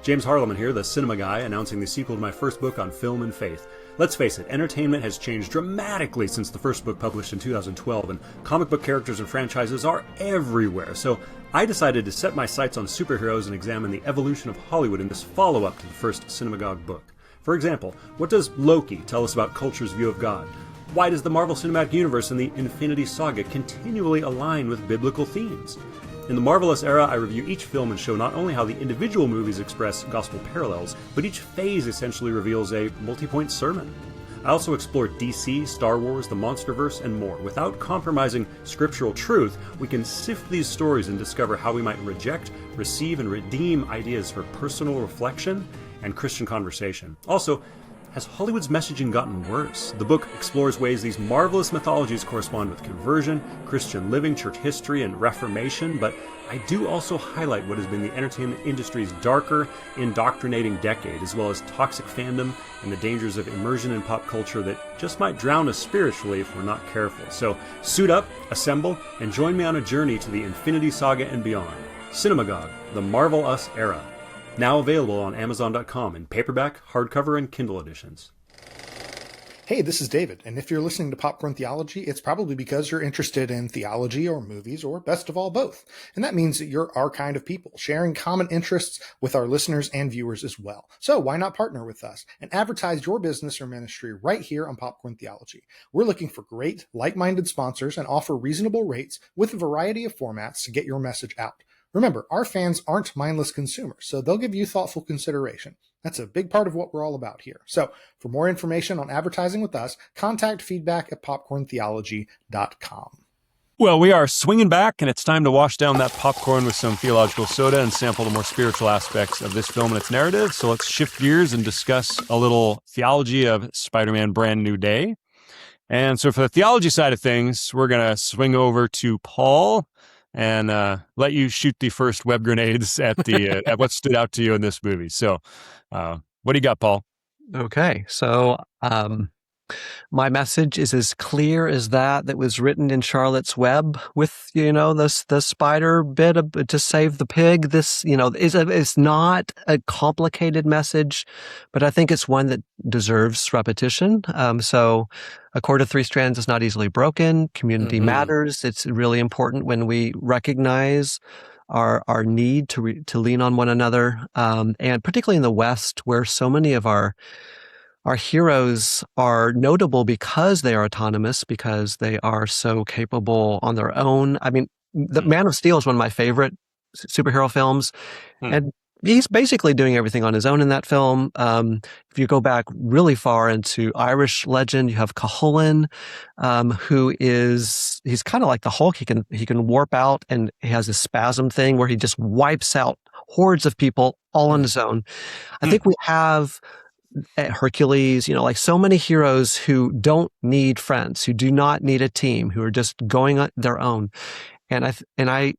James Harleman here, the Cinema Guy, announcing the sequel to my first book on film and faith. Let's face it, entertainment has changed dramatically since the first book published in 2012, and comic book characters and franchises are everywhere. So I decided to set my sights on superheroes and examine the evolution of Hollywood in this follow-up to the first Cinemagogue book. For example, what does Loki tell us about culture's view of God? Why does the Marvel Cinematic Universe and the Infinity Saga continually align with biblical themes? In the Marvelous Era, I review each film and show not only how the individual movies express gospel parallels, but each phase essentially reveals a multi-point sermon. I also explore DC, Star Wars, the Monsterverse, and more. Without compromising scriptural truth, we can sift these stories and discover how we might reject, receive, and redeem ideas for personal reflection and Christian conversation. Also, has Hollywood's messaging gotten worse? The book explores ways these marvelous mythologies correspond with conversion, Christian living, church history, and reformation, but I do also highlight what has been the entertainment industry's darker, indoctrinating decade, as well as toxic fandom and the dangers of immersion in pop culture that just might drown us spiritually if we're not careful. So suit up, assemble, and join me on a journey to the Infinity Saga and beyond. Cinemagogue, The Marvel Us Era. Now available on Amazon.com in paperback, hardcover, and Kindle editions. Hey, this is David, and if you're listening to Popcorn Theology, it's probably because you're interested in theology or movies, or best of all, both. And that means that you're our kind of people, sharing common interests with our listeners and viewers as well. So why not partner with us and advertise your business or ministry right here on Popcorn Theology? We're looking for great, like-minded sponsors and offer reasonable rates with a variety of formats to get your message out. Remember, our fans aren't mindless consumers, so they'll give you thoughtful consideration. That's a big part of what we're all about here. So for more information on advertising with us, contact feedback@popcorntheology.com. Well, we are swinging back, and it's time to wash down that popcorn with some theological soda and sample the more spiritual aspects of this film and its narrative. So let's shift gears and discuss a little theology of Spider-Man Brand New Day. And so for the theology side of things, we're going to swing over to Paul and let you shoot the first web grenades at the at what stood out to you in this movie. So what do you got, Paul? Okay, so my message is as clear as that was written in Charlotte's Web with, the spider bit to save the pig. This, is not a complicated message, but I think it's one that deserves repetition. So a cord of three strands is not easily broken. Community matters. It's really important when we recognize our need to lean on one another, and particularly in the West, where so many of our heroes are notable because they are autonomous, because they are so capable on their own. I mean, the Man of Steel is one of my favorite superhero films, and he's basically doing everything on his own in that film. If you go back really far into Irish legend, you have Cuchulainn, he's kind of like the Hulk. He can warp out, and he has this spasm thing where he just wipes out hordes of people all on his own. I think we have Hercules, like so many heroes who don't need friends, who do not need a team, who are just going on their own. And I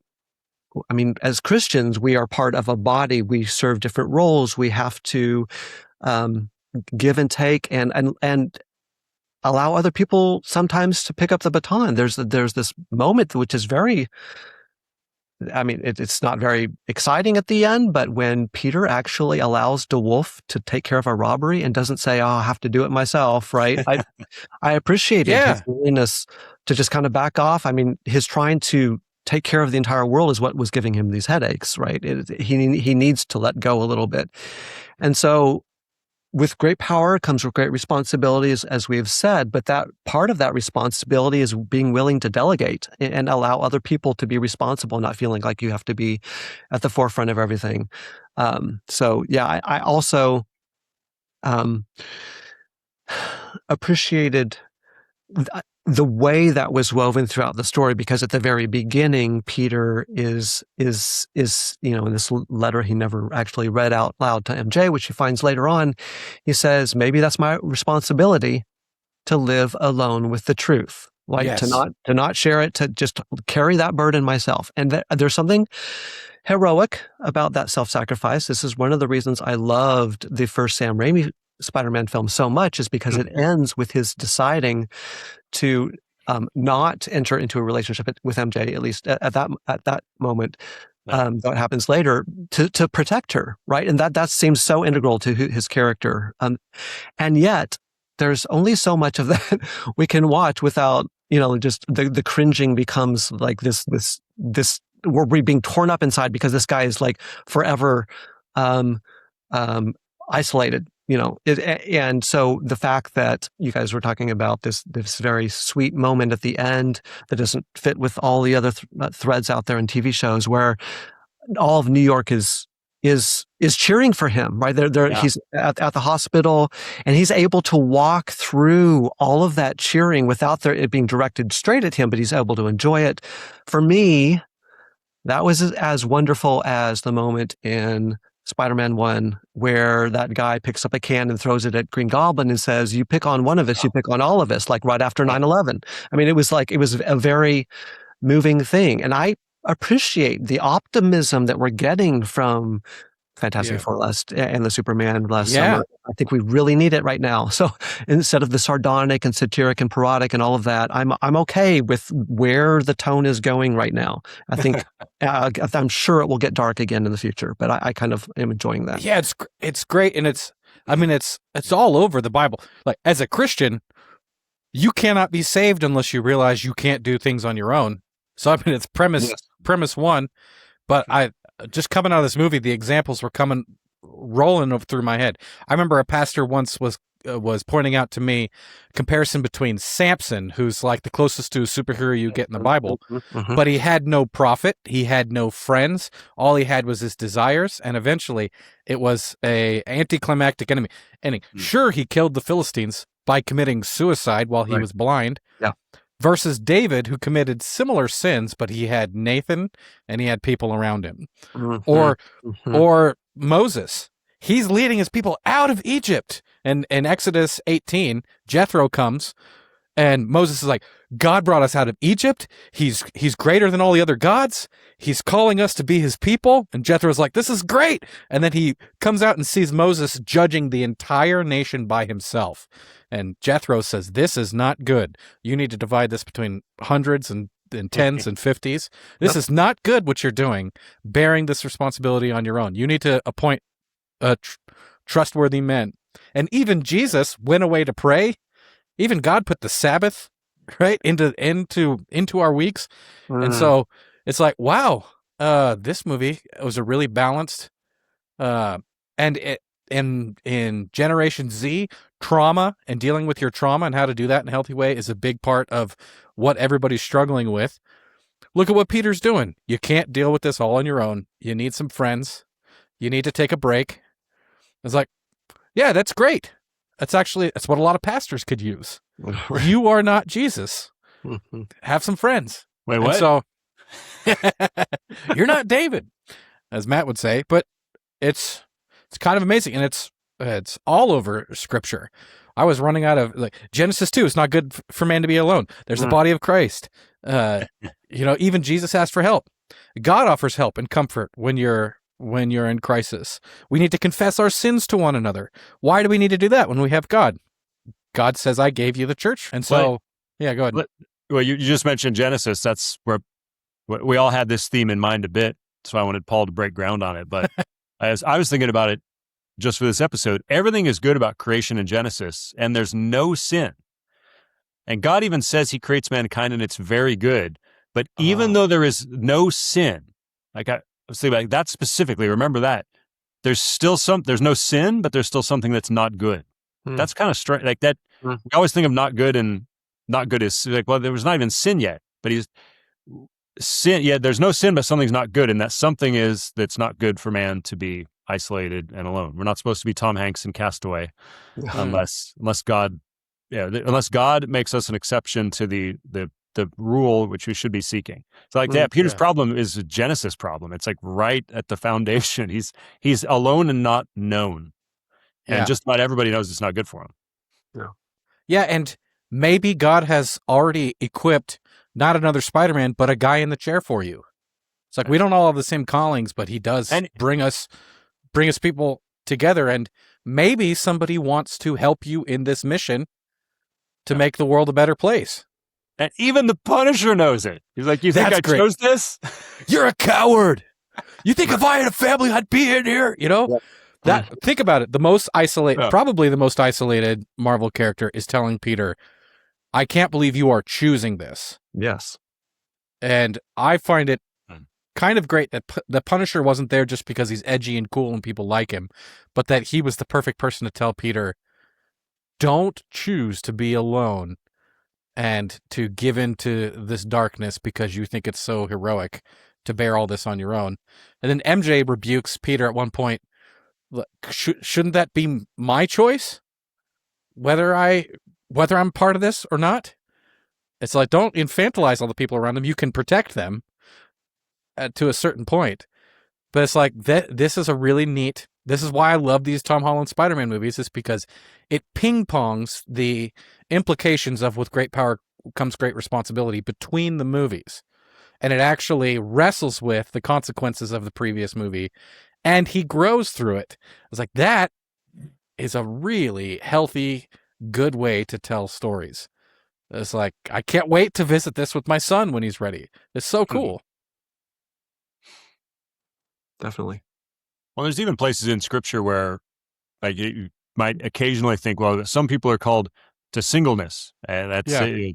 I mean, as Christians, we are part of a body. We serve different roles. We have to give and take, and allow other people sometimes to pick up the baton. There's this moment which is very, I mean, it's not very exciting at the end, but when Peter actually allows DeWolf to take care of a robbery and doesn't say, "Oh, I have to do it myself," right? I appreciated his willingness to just kind of back off. I mean, his trying to take care of the entire world is what was giving him these headaches, right? He needs to let go a little bit. And so with great power comes with great responsibilities, as we have said, but that part of that responsibility is being willing to delegate and allow other people to be responsible, not feeling like you have to be at the forefront of everything. So yeah, I also appreciated the way that was woven throughout the story, because at the very beginning, Peter is in this letter he never actually read out loud to MJ, which he finds later on. He says, maybe that's my responsibility to live alone with the truth, like to not share it, to just carry that burden myself. And there's something heroic about that self-sacrifice. This is one of the reasons I loved the first Sam Raimi Spider-Man film so much, is because it ends with his deciding to not enter into a relationship with MJ, at least at that moment. That happens later to protect her, right? And that seems so integral to his character. And yet, there's only so much of that we can watch without, just the cringing becomes like this. We're being torn up inside because this guy is like forever isolated. And so the fact that you guys were talking about this very sweet moment at the end that doesn't fit with all the other threads out there in TV shows, where all of New York is cheering for him, right? He's at the hospital, and he's able to walk through all of that cheering without it being directed straight at him, but he's able to enjoy it. For me, that was as wonderful as the moment in Spider-Man 1, where that guy picks up a can and throws it at Green Goblin and says, "You pick on one of us, you pick on all of us," like right after 9/11. I mean, it was a very moving thing. And I appreciate the optimism that we're getting from Fantastic Four and the Superman last summer. I think we really need it right now. So instead of the sardonic and satiric and parodic and all of that, I'm okay with where the tone is going right now. I think I'm sure it will get dark again in the future, but I kind of am enjoying that. Yeah, it's great, and it's all over the Bible. Like, as a Christian, you cannot be saved unless you realize you can't do things on your own. So I mean, it's premise one, but just coming out of this movie, the examples were rolling through my head. I remember a pastor once was pointing out to me comparison between Samson, who's like the closest to a superhero you get in the Bible, but he had no prophet, he had no friends, all he had was his desires, and eventually it was a anticlimactic ending. Sure, he killed the Philistines by committing suicide while he was blind. Yeah. Versus David, who committed similar sins, but he had Nathan and he had people around him. Or Moses. He's leading his people out of Egypt. And in Exodus 18, Jethro comes, and Moses is like, "God brought us out of Egypt. He's greater than all the other gods. He's calling us to be his people." And Jethro's like, "This is great." And then he comes out and sees Moses judging the entire nation by himself. And Jethro says, "This is not good. You need to divide this between hundreds and tens and fifties. This is not good what you're doing, bearing this responsibility on your own. You need to appoint trustworthy men." And even Jesus went away to pray. Even God put the Sabbath right into our weeks. And so it's like, wow, this movie was a really balanced, and in Generation Z, trauma and dealing with your trauma and how to do that in a healthy way is a big part of what everybody's struggling with. Look at what Peter's doing. You can't deal with this all on your own. You need some friends. You need to take a break. It's like, yeah, that's great. That's what a lot of pastors could use. You are not Jesus. Have some friends. Wait, what? And so you're not David, as Matt would say, but it's kind of amazing, and it's all over Scripture. I was running out of Genesis 2. It's not good for man to be alone. There's the body of Christ. Even Jesus asked for help. God offers help and comfort when you're in crisis. We need to confess our sins to one another. Why do we need to do that when we have God? God says, I gave you the church. And so, yeah, go ahead. Well, you just mentioned Genesis. That's where we all had this theme in mind a bit. So I wanted Paul to break ground on it. But as I was thinking about it just for this episode, everything is good about creation in Genesis, and there's no sin. And God even says he creates mankind and it's very good. But even though there is no sin, like I was thinking about that specifically, remember that there's no sin, but there's still something that's not good. That's kind of strange. Like that, we always think of not good, and not good is like, well, there was not even sin yet, but sin. Yeah, there's no sin, but something's not good. And that something is that's not good for man to be isolated and alone. We're not supposed to be Tom Hanks in Castaway unless God makes us an exception to the rule which we should be seeking. So like that, Peter's problem is a Genesis problem. It's like right at the foundation. He's alone and not known. And just about everybody knows it's not good for him. Yeah, and maybe God has already equipped not another Spider-Man, but a guy in the chair for you. It's like we don't all have the same callings, but he does bring us people together, and maybe somebody wants to help you in this mission to make the world a better place. And even the Punisher knows it. He's like, you think I chose this? You're a coward. You think if I had a family, I'd be in here? You know? Think about it. Probably the most isolated Marvel character is telling Peter, I can't believe you are choosing this. Yes. And I find it kind of great that the Punisher wasn't there just because he's edgy and cool and people like him, but that he was the perfect person to tell Peter, don't choose to be alone and to give in to this darkness because you think it's so heroic to bear all this on your own. And then MJ rebukes Peter at one point, shouldn't that be my choice? Whether I'm part of this or not? It's like, don't infantilize all the people around them. You can protect them to a certain point. But it's like, this is a really neat, this is why I love these Tom Holland Spider-Man movies, is because it ping-pongs the implications of with great power comes great responsibility between the movies. And it actually wrestles with the consequences of the previous movie, and he grows through it. It's like, that is a really healthy, good way to tell stories. It's like, I can't wait to visit this with my son when he's ready. It's so cool. Definitely. Well, there's even places in Scripture where, like, you might occasionally think, well, some people are called to singleness, and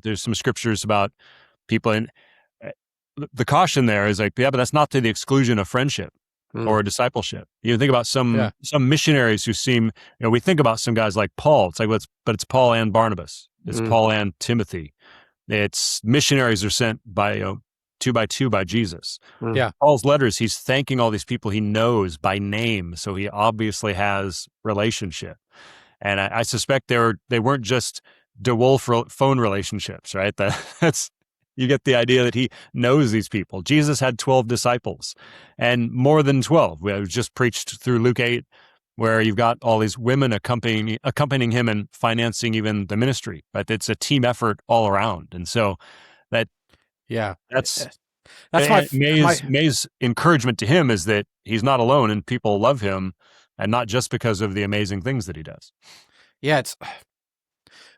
there's some scriptures about people, and the caution there is like, but that's not to the exclusion of friendship or discipleship. You think about some missionaries who seem, we think about some guys like Paul. It's like, but it's Paul and Barnabas. It's Paul and Timothy. It's missionaries are sent by 2 by 2 by Jesus. Yeah. Paul's letters, he's thanking all these people he knows by name, so he obviously has relationship. And I suspect they weren't just DeWolf phone relationships, right? That's you get the idea that he knows these people. Jesus had 12 disciples, and more than 12. We just preached through Luke 8, where you've got all these women accompanying him and financing even the ministry. Right? It's a team effort all around, and so that's May's encouragement to him is that he's not alone, and people love him, and not just because of the amazing things that he does. Yeah, it's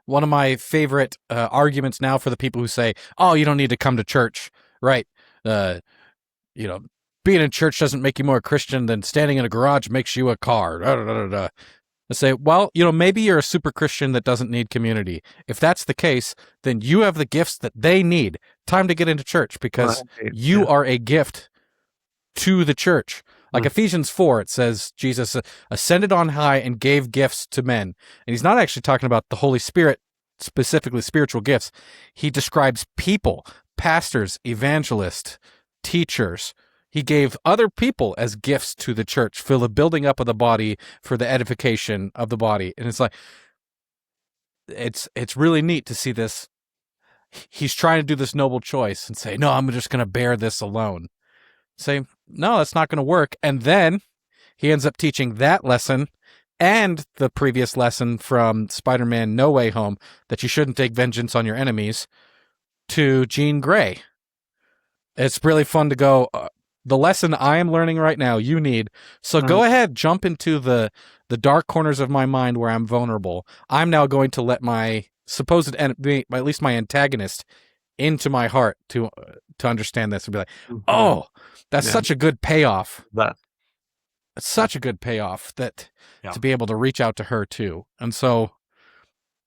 one of my favorite arguments now for the people who say, "Oh, you don't need to come to church," right? Being in church doesn't make you more Christian than standing in a garage makes you a car. I say, well, maybe you're a super Christian that doesn't need community. If that's the case, then you have the gifts that they need. Time to get into church, because you are a gift to the church. Like Ephesians 4, it says Jesus ascended on high and gave gifts to men. And he's not actually talking about the Holy Spirit, specifically spiritual gifts. He describes people, pastors, evangelists, teachers. He gave other people as gifts to the church for the building up of the body, for the edification of the body. And it's like, it's really neat to see this. He's trying to do this noble choice and say, no, I'm just going to bear this alone. Say, no, that's not going to work. And then he ends up teaching that lesson and the previous lesson from Spider-Man No Way Home, that you shouldn't take vengeance on your enemies, to Jean Grey. It's really fun to go. The lesson I am learning right now, you need. So go ahead, jump into the dark corners of my mind where I'm vulnerable. I'm now going to let my supposed enemy, at least my antagonist, into my heart to understand this and be like, oh, that's such a good payoff. It's such a good payoff that to be able to reach out to her too. And so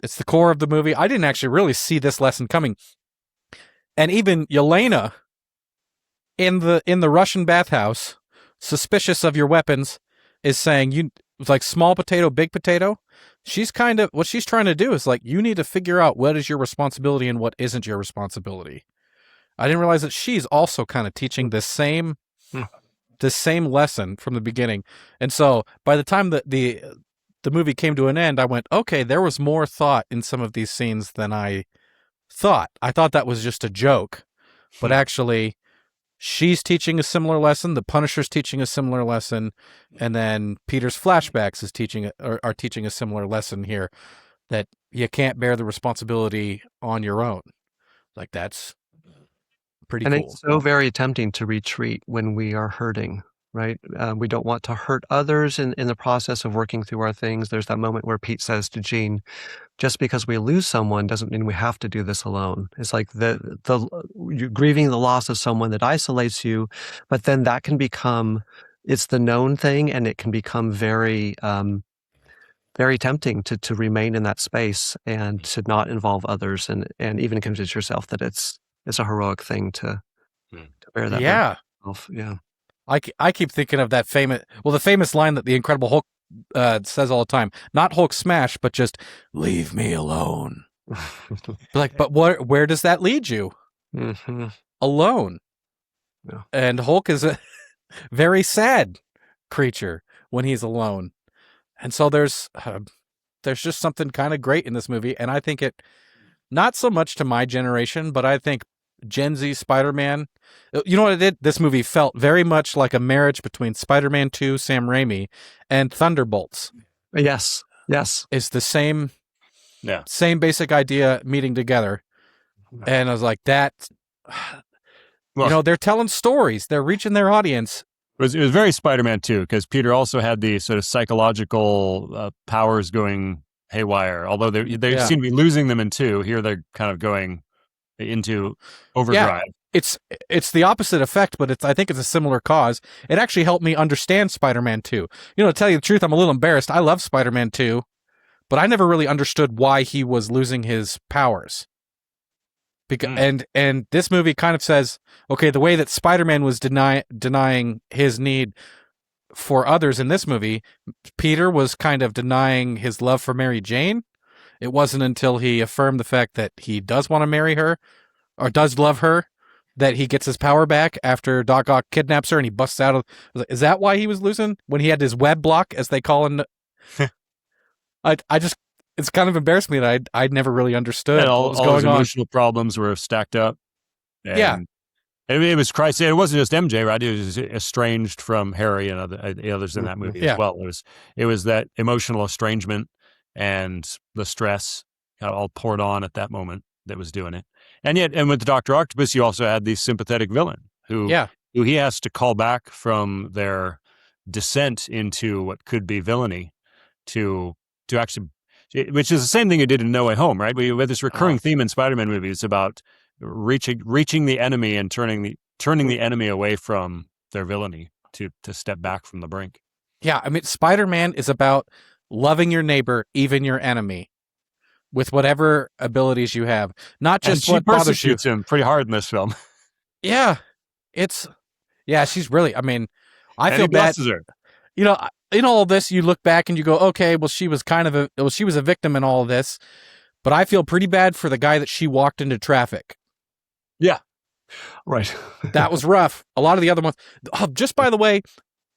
it's the core of the movie. I didn't actually really see this lesson coming. And even Yelena in the Russian bathhouse, suspicious of your weapons, is saying, you like small potato, big potato. She's kind of, what she's trying to do is like, you need to figure out what is your responsibility and what isn't your responsibility. I didn't realize that she's also kind of teaching this same lesson from the beginning. And so by the time that the movie came to an end, I went, okay, there was more thought in some of these scenes than I thought. I thought that was just a joke, but actually she's teaching a similar lesson. The Punisher's teaching a similar lesson. And then Peter's flashbacks is are teaching a similar lesson here, that you can't bear the responsibility on your own. Like, that's pretty cool. It's so very tempting to retreat when we are hurting, right? We don't want to hurt others in the process of working through our things. There's that moment where Pete says to Jean, just because we lose someone doesn't mean we have to do this alone. It's like you're grieving the loss of someone that isolates you, but then that can become, it's the known thing, and it can become very, very tempting to remain in that space and to not involve others, and even convince yourself that it's a heroic thing to bear that. Yeah. Yeah. I keep thinking of that the famous line that the Incredible Hulk says all the time, not Hulk smash, but just leave me alone. Like, but where does that lead you? Mm-hmm. Alone. Yeah. And Hulk is a very sad creature when he's alone. And so there's just something kind of great in this movie. And I think it, not so much to my generation, but I think Gen Z Spider-Man, you know what it did? This movie felt very much like a marriage between Spider-Man 2, Sam Raimi, and Thunderbolts. Yes. It's the same basic idea meeting together. And I was like, that, they're telling stories. They're reaching their audience. It was very Spider-Man 2, because Peter also had the sort of psychological powers going haywire. Although they seem to be losing them in 2. Here they're kind of going into overdrive. Yeah, it's the opposite effect, but I think it's a similar cause. It actually helped me understand Spider-Man 2. To tell you the truth, I'm a little embarrassed. I love Spider-Man 2, but I never really understood why he was losing his powers. And this movie kind of says, okay, the way that Spider-Man was denying his need for others in this movie, Peter was kind of denying his love for Mary Jane. It wasn't until he affirmed the fact that he does want to marry her, or does love her, that he gets his power back after Doc Ock kidnaps her and he busts out of... Is that why he was losing? When he had his web block, as they call it? I just... It's kind of embarrassed me that I'd never really understood what was going his on. Emotional problems were stacked up. And it was Christ. It wasn't just MJ, right? He was estranged from Harry and the others in that movie as well. It was that emotional estrangement and the stress all poured on at that moment that was doing it. And with Dr. Octopus, you also had the sympathetic villain who he has to call back from their descent into what could be villainy to actually, which is the same thing he did in No Way Home, right? We have this recurring theme in Spider-Man movies about reaching the enemy and turning the enemy away from their villainy to step back from the brink. Yeah, I mean, Spider-Man is about loving your neighbor, even your enemy, with whatever abilities you have. Not just what bothers you. She persecutes him pretty hard in this film. Yeah, she's really, I mean, I feel bad. Her. In all of this, you look back and you go, okay, well, she was a victim in all of this, but I feel pretty bad for the guy that she walked into traffic. Yeah. Right. That was rough. A lot of the other ones, just by the way,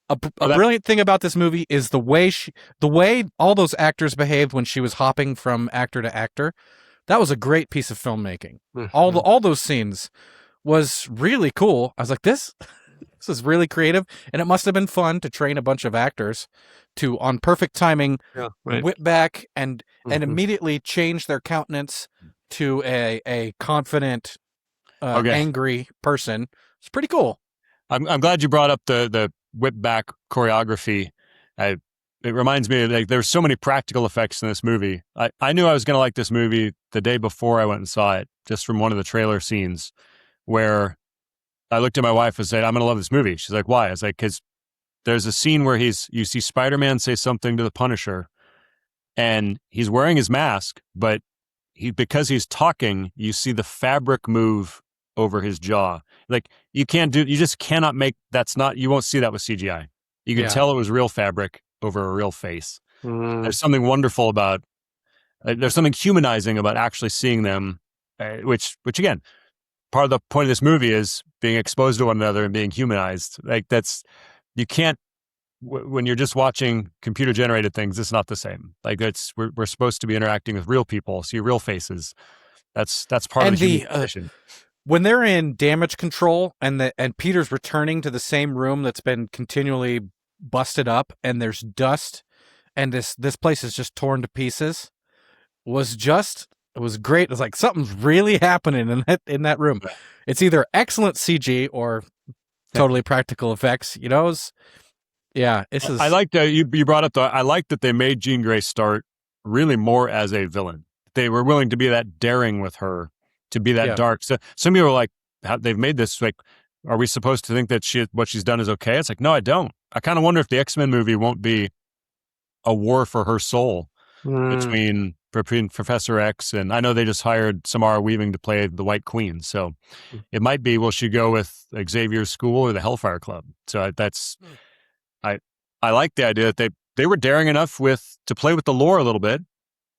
a brilliant thing about this movie is the way all those actors behaved when she was hopping from actor to actor. That was a great piece of filmmaking. All those scenes was really cool. I was like, this is really creative, and it must have been fun to train a bunch of actors to, on perfect timing, whip back and immediately change their countenance to a confident, angry person It's pretty cool. I'm glad you brought up the whip back choreography. It reminds me of, like, there's so many practical effects in this movie. I knew I was going to like this movie the day before I went and saw it, just from one of the trailer scenes where I looked at my wife and said, I'm going to love this movie. She's like, why? I was like, because there's a scene where you see Spider-Man say something to the Punisher, and he's wearing his mask, but because he's talking, you see the fabric move over his jaw. Like, you just cannot make, you won't see that with CGI. You can tell it was real fabric over a real face. There's something wonderful about, there's something humanizing about actually seeing them, which again, part of the point of this movie is being exposed to one another and being humanized. Like, you can't, when you're just watching computer generated things, it's not the same. Like, we're supposed to be interacting with real people, see real faces. That's part of the mission. When they're in damage control and Peter's returning to the same room that's been continually busted up, and there's dust, and this place is just torn to pieces, it was great. It was like something's really happening in that room. It's either excellent CG or totally practical effects. You know, I like that you brought up I like that they made Jean Grey start really more as a villain. They were willing to be that daring with her, to be that dark. So some people are like, they've made this, like, are we supposed to think that what she's done is okay? It's like, no, I don't. I kind of wonder if the X-Men movie won't be a war for her soul between Professor X, and I know they just hired Samara Weaving to play the White Queen. So it might be, will she go with Xavier's school or the Hellfire Club? So I like the idea that they were daring enough to play with the lore a little bit.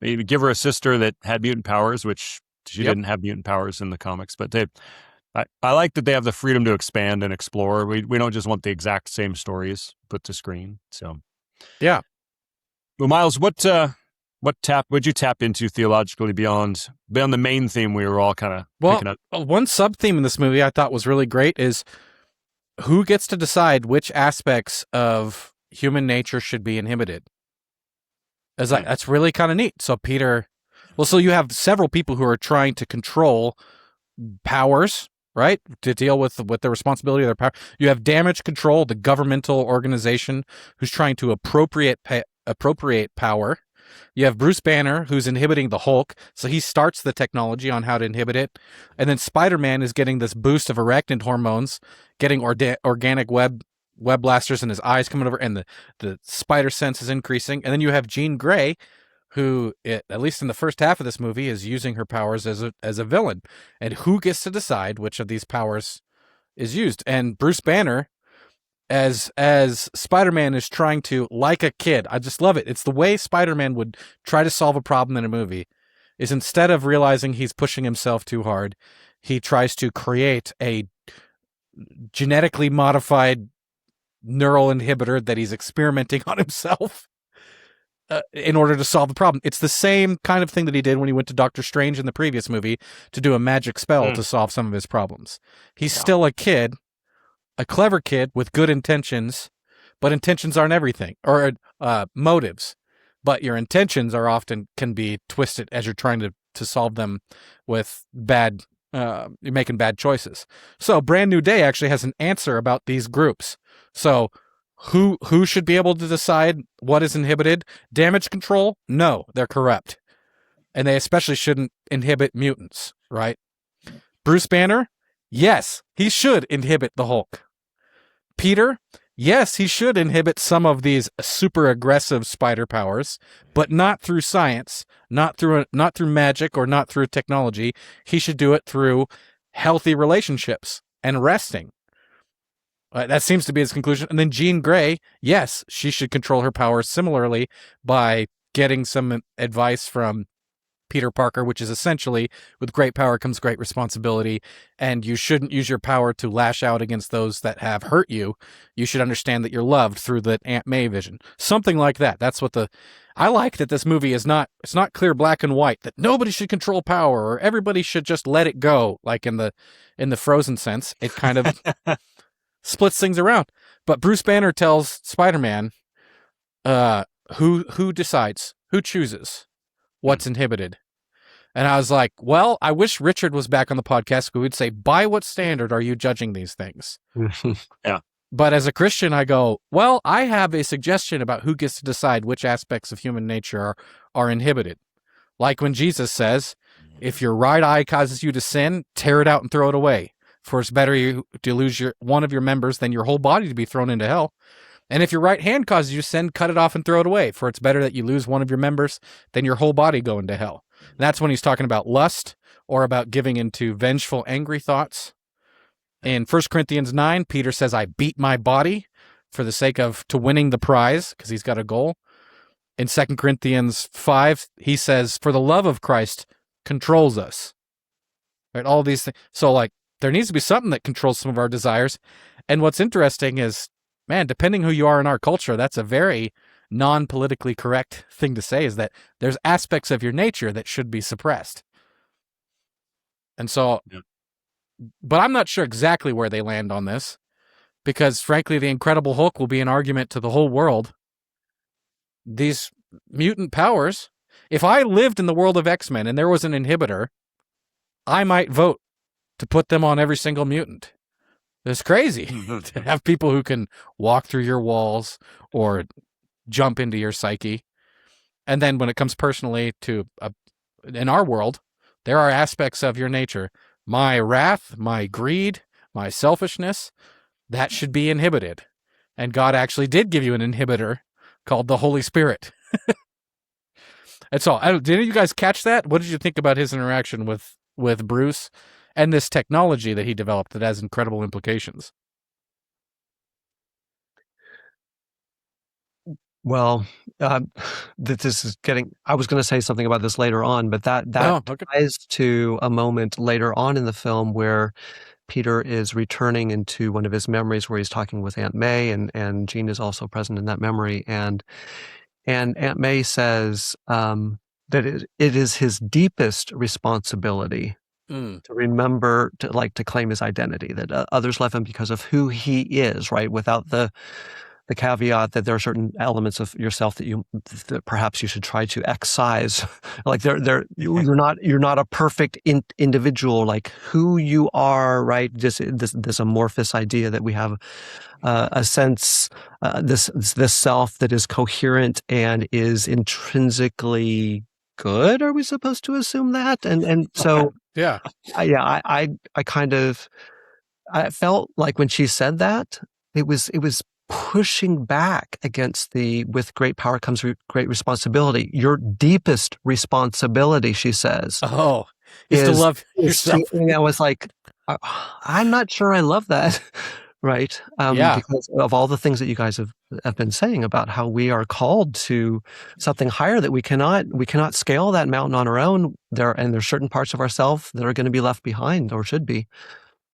Maybe give her a sister that had mutant powers, which she didn't have mutant powers in the comics. But I like that they have the freedom to expand and explore. We don't just want the exact same stories put to screen. So yeah. Well, Miles, would you tap into theologically beyond the main theme we were all kind of picking up? One sub-theme in this movie I thought was really great is who gets to decide which aspects of human nature should be inhibited. That's really kind of neat. So so you have several people who are trying to control powers, right? To deal with the responsibility of their power. You have damage control, the governmental organization who's trying to appropriate power. You have Bruce Banner, who's inhibiting the Hulk, so he starts the technology on how to inhibit it. And then Spider-Man is getting this boost of arachnid hormones, getting organic web blasters in his eyes coming over, and the spider sense is increasing. And then you have Jean Grey, who, at least in the first half of this movie, is using her powers as a villain. And who gets to decide which of these powers is used? And Bruce Banner, as Spider-Man, is trying to, like a kid, I just love it. It's the way Spider-Man would try to solve a problem in a movie, is instead of realizing he's pushing himself too hard, he tries to create a genetically modified neural inhibitor that he's experimenting on himself in order to solve the problem. It's the same kind of thing that he did when he went to Doctor Strange in the previous movie to do a magic spell to solve some of his problems. He's still a kid, a clever kid with good intentions, but intentions aren't everything, or motives. But your intentions can be twisted as you're trying to solve them with you're making bad choices. So Brand New Day actually has an answer about these groups. So who should be able to decide what is inhibited? Damage control? No, they're corrupt. And they especially shouldn't inhibit mutants, right? Bruce Banner? Yes, he should inhibit the Hulk. Peter? Yes, he should inhibit some of these super aggressive spider powers, but not through science, not through magic, or not through technology. He should do it through healthy relationships and resting. That seems to be his conclusion. And then Jean Grey, yes, she should control her powers similarly by getting some advice from Peter Parker, which is essentially, with great power comes great responsibility, and you shouldn't use your power to lash out against those that have hurt you. You should understand that you're loved through the Aunt May vision. Something like that. That's what I like that this movie it's not clear black and white, that nobody should control power or everybody should just let it go, like in the Frozen sense. It kind of splits things around. But Bruce Banner tells Spider-Man who decides, who chooses what's inhibited. And I was like, well, I wish Richard was back on the podcast. We would say, by what standard are you judging these things? Yeah. But as a Christian, I go, well, I have a suggestion about who gets to decide which aspects of human nature are inhibited. Like when Jesus says, if your right eye causes you to sin, tear it out and throw it away. For it's better you to lose one of your members than your whole body to be thrown into hell. And if your right hand causes you to sin, cut it off and throw it away. For it's better that you lose one of your members than your whole body go into hell. And that's when he's talking about lust or about giving into vengeful, angry thoughts. In 1 Corinthians 9, Peter says, I beat my body for the sake of to winning the prize, because he's got a goal. In 2 Corinthians 5, he says, for the love of Christ controls us. Right? All these things. So, like, there needs to be something that controls some of our desires. And what's interesting is, man, depending who you are in our culture, that's a very non-politically correct thing to say, is that there's aspects of your nature that should be suppressed. And so, but I'm not sure exactly where they land on this, because frankly, the Incredible Hulk will be an argument to the whole world. These mutant powers, if I lived in the world of X-Men and there was an inhibitor, I might vote to put them on every single mutant. It's crazy to have people who can walk through your walls or jump into your psyche. And then when it comes personally to in our world, there are aspects of your nature, my wrath, my greed, my selfishness, that should be inhibited. And God actually did give you an inhibitor called the Holy Spirit. And so, did any of you guys catch that? What did you think about his interaction with Bruce and this technology that he developed that has incredible implications? Well, this is getting, I was going to say something about this later on, but that okay. ties to a moment later on in the film where Peter is returning into one of his memories where he's talking with Aunt May, and Jean is also present in that memory. And Aunt May says that it is his deepest responsibility to remember, to claim his identity, that others love him because of who he is, right? Without the caveat that there are certain elements of yourself that perhaps you should try to excise. Like you're not a perfect individual, like who you are, right? Just this amorphous idea that we have a sense, this self that is coherent and is intrinsically good. Are we supposed to assume that? And so yeah, I kind of, I felt like when she said that, it was pushing back against with great power comes great responsibility. Your deepest responsibility, she says, is to love yourself. I was like, I'm not sure I love that, right? Because of all the things that you guys have been saying about how we are called to something higher, that we cannot scale that mountain on our own. There's certain parts of ourselves that are going to be left behind, or should be.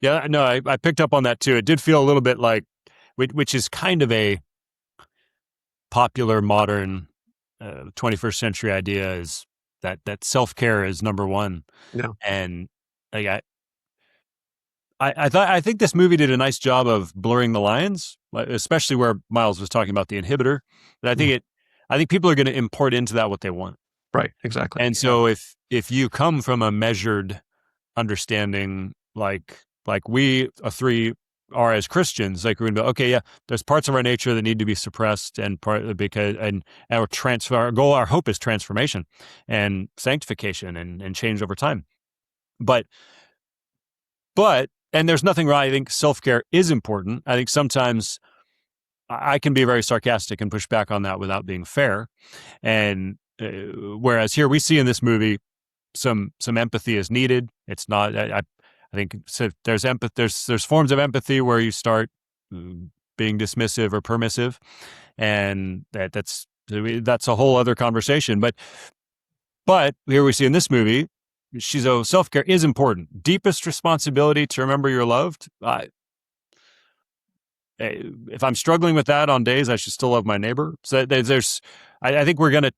Yeah, no, I picked up on that too. It did feel a little bit like, which is kind of a popular modern 21st century idea, is that self-care is number one. Yeah. And like I think this movie did a nice job of blurring the lines, especially where Miles was talking about the inhibitor. But I think people are going to import into that what they want. Right, exactly. And so if you come from a measured understanding, like we three are as Christians, like we're going to be, okay, yeah, there's parts of our nature that need to be suppressed, and our goal, our hope is transformation and sanctification and change over time. But and there's nothing wrong. I think self-care is important. I think sometimes I can be very sarcastic and push back on that without being fair. And whereas here we see in this movie some empathy is needed. It's not. I think so there's empathy. There's forms of empathy where you start being dismissive or permissive, and that's a whole other conversation. But here we see in this movie, self-care is important. Deepest responsibility to remember you're loved. If I'm struggling with that on days, I should still love my neighbor. So I think we're gonna.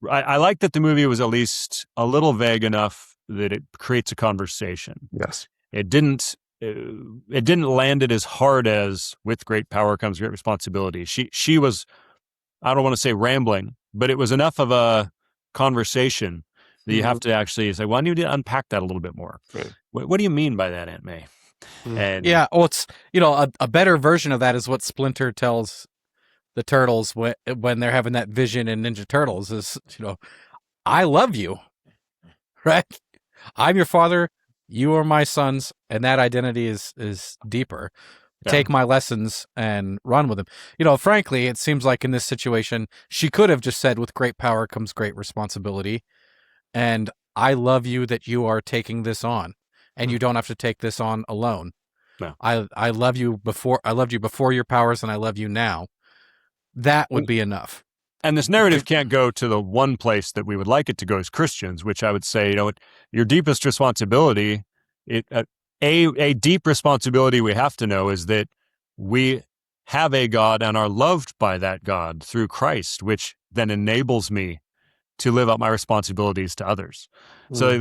I like that the movie was at least a little vague enough that it creates a conversation. Yes. It didn't land it as hard as with great power comes great responsibility. She was, I don't want to say rambling, but it was enough of a conversation that you have to actually say, well, I need to unpack that a little bit more. Right. What do you mean by that, Aunt May? And Yeah, well, it's a better version of that is what Splinter tells the turtles when they're having that vision in Ninja Turtles is, I love you, right? I'm your father, you are my sons, and that identity is deeper. Yeah. Take my lessons and run with them. Frankly, it seems like in this situation, she could have just said, with great power comes great responsibility. And I love you that you are taking this on, and you don't have to take this on alone. No. I love you before. I loved you before your powers, and I love you now. That would be enough. And this narrative can't go to the one place that we would like it to go as Christians, which I would say, your deepest responsibility, a deep responsibility we have to know is that we have a God and are loved by that God through Christ, which then enables me to live out my responsibilities to others. So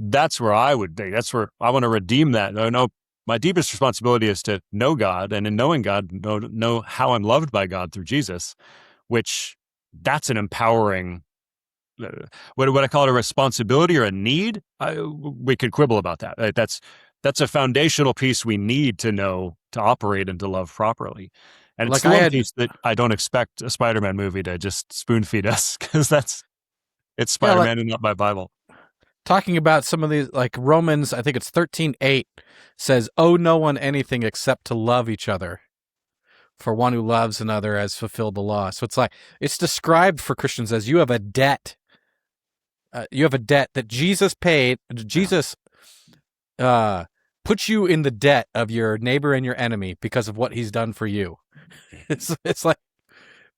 that's where I would be. That's where I want to redeem that. I know my deepest responsibility is to know God, and in knowing God, know how I'm loved by God through Jesus, which that's an empowering, what I call it, a responsibility or a need. We could quibble about that. Right? That's a foundational piece we need to know to operate and to love properly. And it's the one piece that I don't expect a Spider-Man movie to just spoon feed us, because it's Spider-Man and not my Bible. Talking about some of these, like Romans, I think it's 13:8 says, "Owe no one anything except to love each other. For one who loves another has fulfilled the law." So it's described for Christians as you have a debt. You have a debt that Jesus paid. Jesus puts you in the debt of your neighbor and your enemy because of what he's done for you. It's like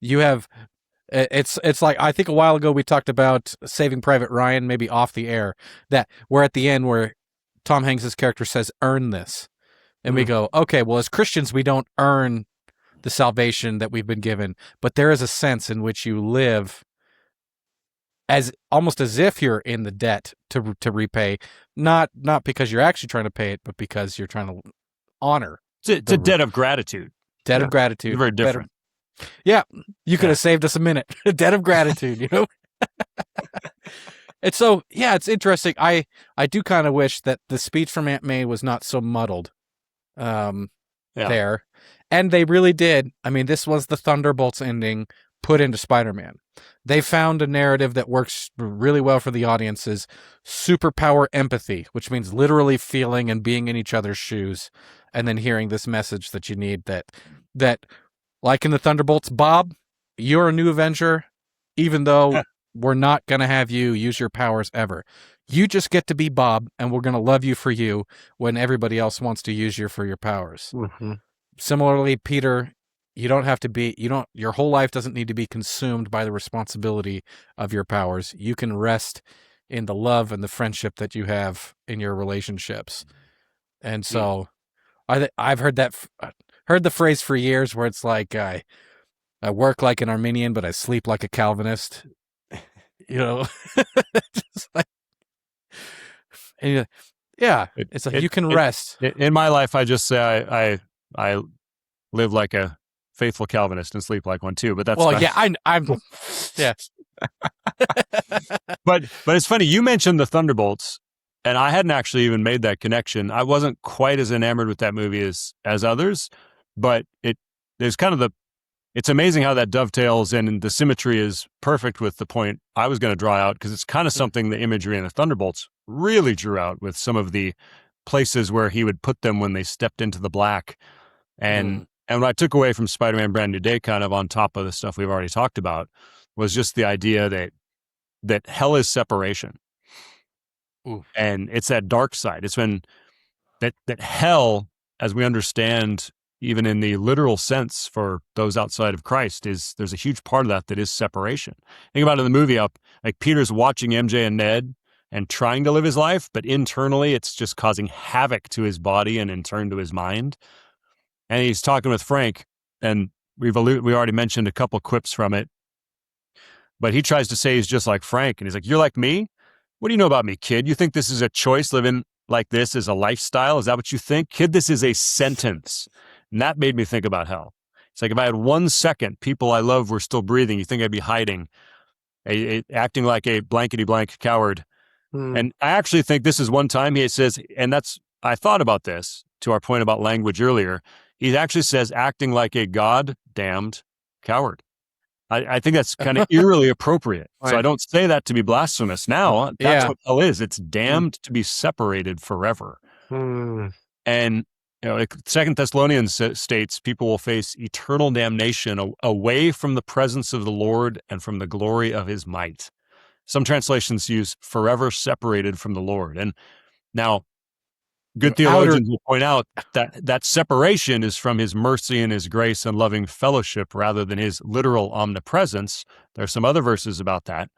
you have. It's like, I think a while ago we talked about Saving Private Ryan, maybe off the air, that we're at the end where Tom Hanks' character says, "Earn this." And we go, okay, well, as Christians, we don't earn the salvation that we've been given, but there is a sense in which you live as almost as if you're in the debt to repay, not because you're actually trying to pay it, but because you're trying to honor. It's a debt of gratitude. Debt of gratitude. It's very different. Yeah, you could have saved us a minute. Debt of gratitude, And so, yeah, it's interesting. I do kind of wish that the speech from Aunt May was not so muddled there. And they really did. I mean, this was the Thunderbolts ending put into Spider-Man. They found a narrative that works really well for the audiences. Superpower empathy, which means literally feeling and being in each other's shoes, and then hearing this message that you need that like in the Thunderbolts, Bob, you're a new Avenger, even though we're not going to have you use your powers ever. You just get to be Bob, and we're going to love you for you when everybody else wants to use you for your powers. Mm-hmm. Similarly, Peter, your whole life doesn't need to be consumed by the responsibility of your powers. You can rest in the love and the friendship that you have in your relationships. And so I've heard the phrase for years where it's like, I work like an Arminian, but I sleep like a Calvinist. Just like, and it's like you can rest. In my life, I just say I live like a faithful Calvinist and sleep like one too. But that's I'm yeah. But it's funny, you mentioned the Thunderbolts, and I hadn't actually even made that connection. I wasn't quite as enamored with that movie as others, but it's amazing how that dovetails, and the symmetry is perfect with the point I was going to draw out, because it's kind of something the imagery in the Thunderbolts really drew out with some of the places where he would put them when they stepped into the black. And what I took away from Spider-Man Brand New Day, kind of on top of the stuff we've already talked about, was just the idea that hell is separation. Ooh. And it's that dark side. It's when that hell, as we understand, even in the literal sense for those outside of Christ, there's a huge part of that is separation. Think about it in the movie, like Peter's watching MJ and Ned and trying to live his life, but internally it's just causing havoc to his body and in turn to his mind. And he's talking with Frank, and we already mentioned a couple quips from it, but he tries to say he's just like Frank, and he's like, "You're like me? What do you know about me, kid? You think this is a choice, living like this is a lifestyle? Is that what you think? Kid, this is a sentence." And that made me think about hell. It's like, if I had 1 second, people I love were still breathing, you think I'd be hiding, acting like a blankety-blank coward And I actually think this is one time he says, and I thought about this to our point about language earlier. He actually says, acting like a God-damned coward. I think that's kind of eerily appropriate. Right. So I don't say that to be blasphemous. Now, that's Yeah. what hell is. It's damned to be separated forever. And 2 Thessalonians states people will face eternal damnation away from the presence of the Lord and from the glory of his might. Some translations use forever separated from the Lord. And now, good theologians will point out that separation is from his mercy and his grace and loving fellowship rather than his literal omnipresence. There are some other verses about that.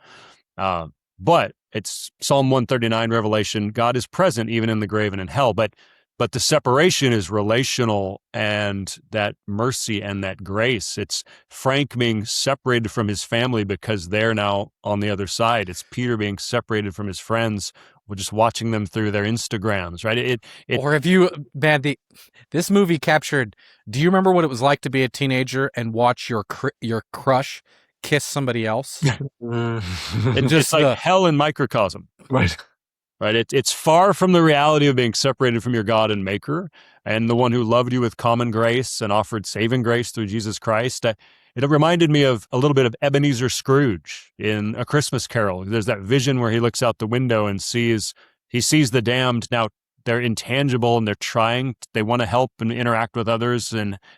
But it's Psalm 139, Revelation, God is present even in the grave and in hell. But the separation is relational, and that mercy and that grace. It's Frank being separated from his family because they're now on the other side. It's Peter being separated from his friends. We're just watching them through their Instagrams, right? Or have you, man, this movie captured, do you remember what it was like to be a teenager and watch your crush kiss somebody else? It's like hell in microcosm. Right. Right. It's far from the reality of being separated from your God and Maker and the one who loved you with common grace and offered saving grace through Jesus Christ. It reminded me of a little bit of Ebenezer Scrooge in A Christmas Carol. There's that vision where he looks out the window and sees the damned. Now they're intangible and they want to help and interact with others,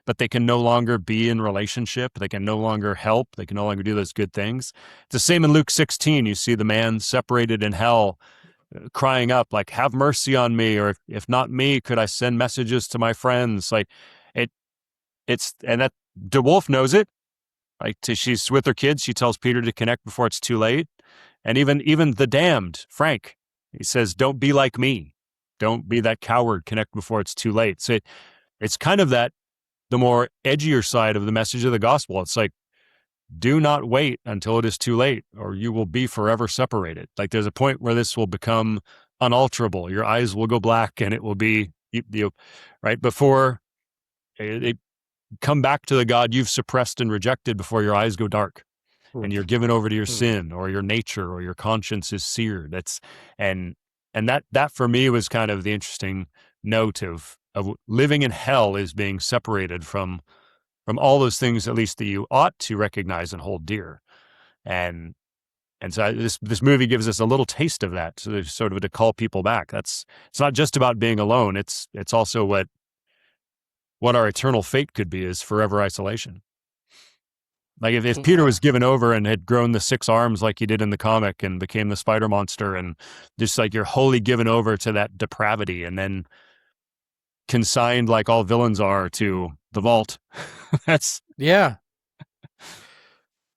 but they can no longer be in relationship. They can no longer help. They can no longer do those good things. It's the same in Luke 16. You see the man separated in hell, crying up like, have mercy on me, or if not me, could I send messages to my friends? Like and that DeWolf knows it. Like she's with her kids, she tells Peter to connect before it's too late. And even the damned, Frank, he says, don't be like me. Don't be that coward, connect before it's too late. So it's kind of the more edgier side of the message of the gospel. It's like, do not wait until it is too late, or you will be forever separated. Like there's a point where this will become unalterable. Your eyes will go black, and it will be right before they come back to the God you've suppressed and rejected before your eyes go dark, and you're given over to your sin or your nature or your conscience is seared. And that for me was kind of the interesting note of living in hell is being separated from all those things, at least that you ought to recognize and hold dear. And so this movie gives us a little taste of that, so sort of to call people back. It's not just about being alone. It's also what our eternal fate could be, is forever isolation. Like if Peter was given over and had grown the 6 arms like he did in the comic and became the spider monster, and just like you're wholly given over to that depravity and then consigned like all villains are to the vault. Yeah.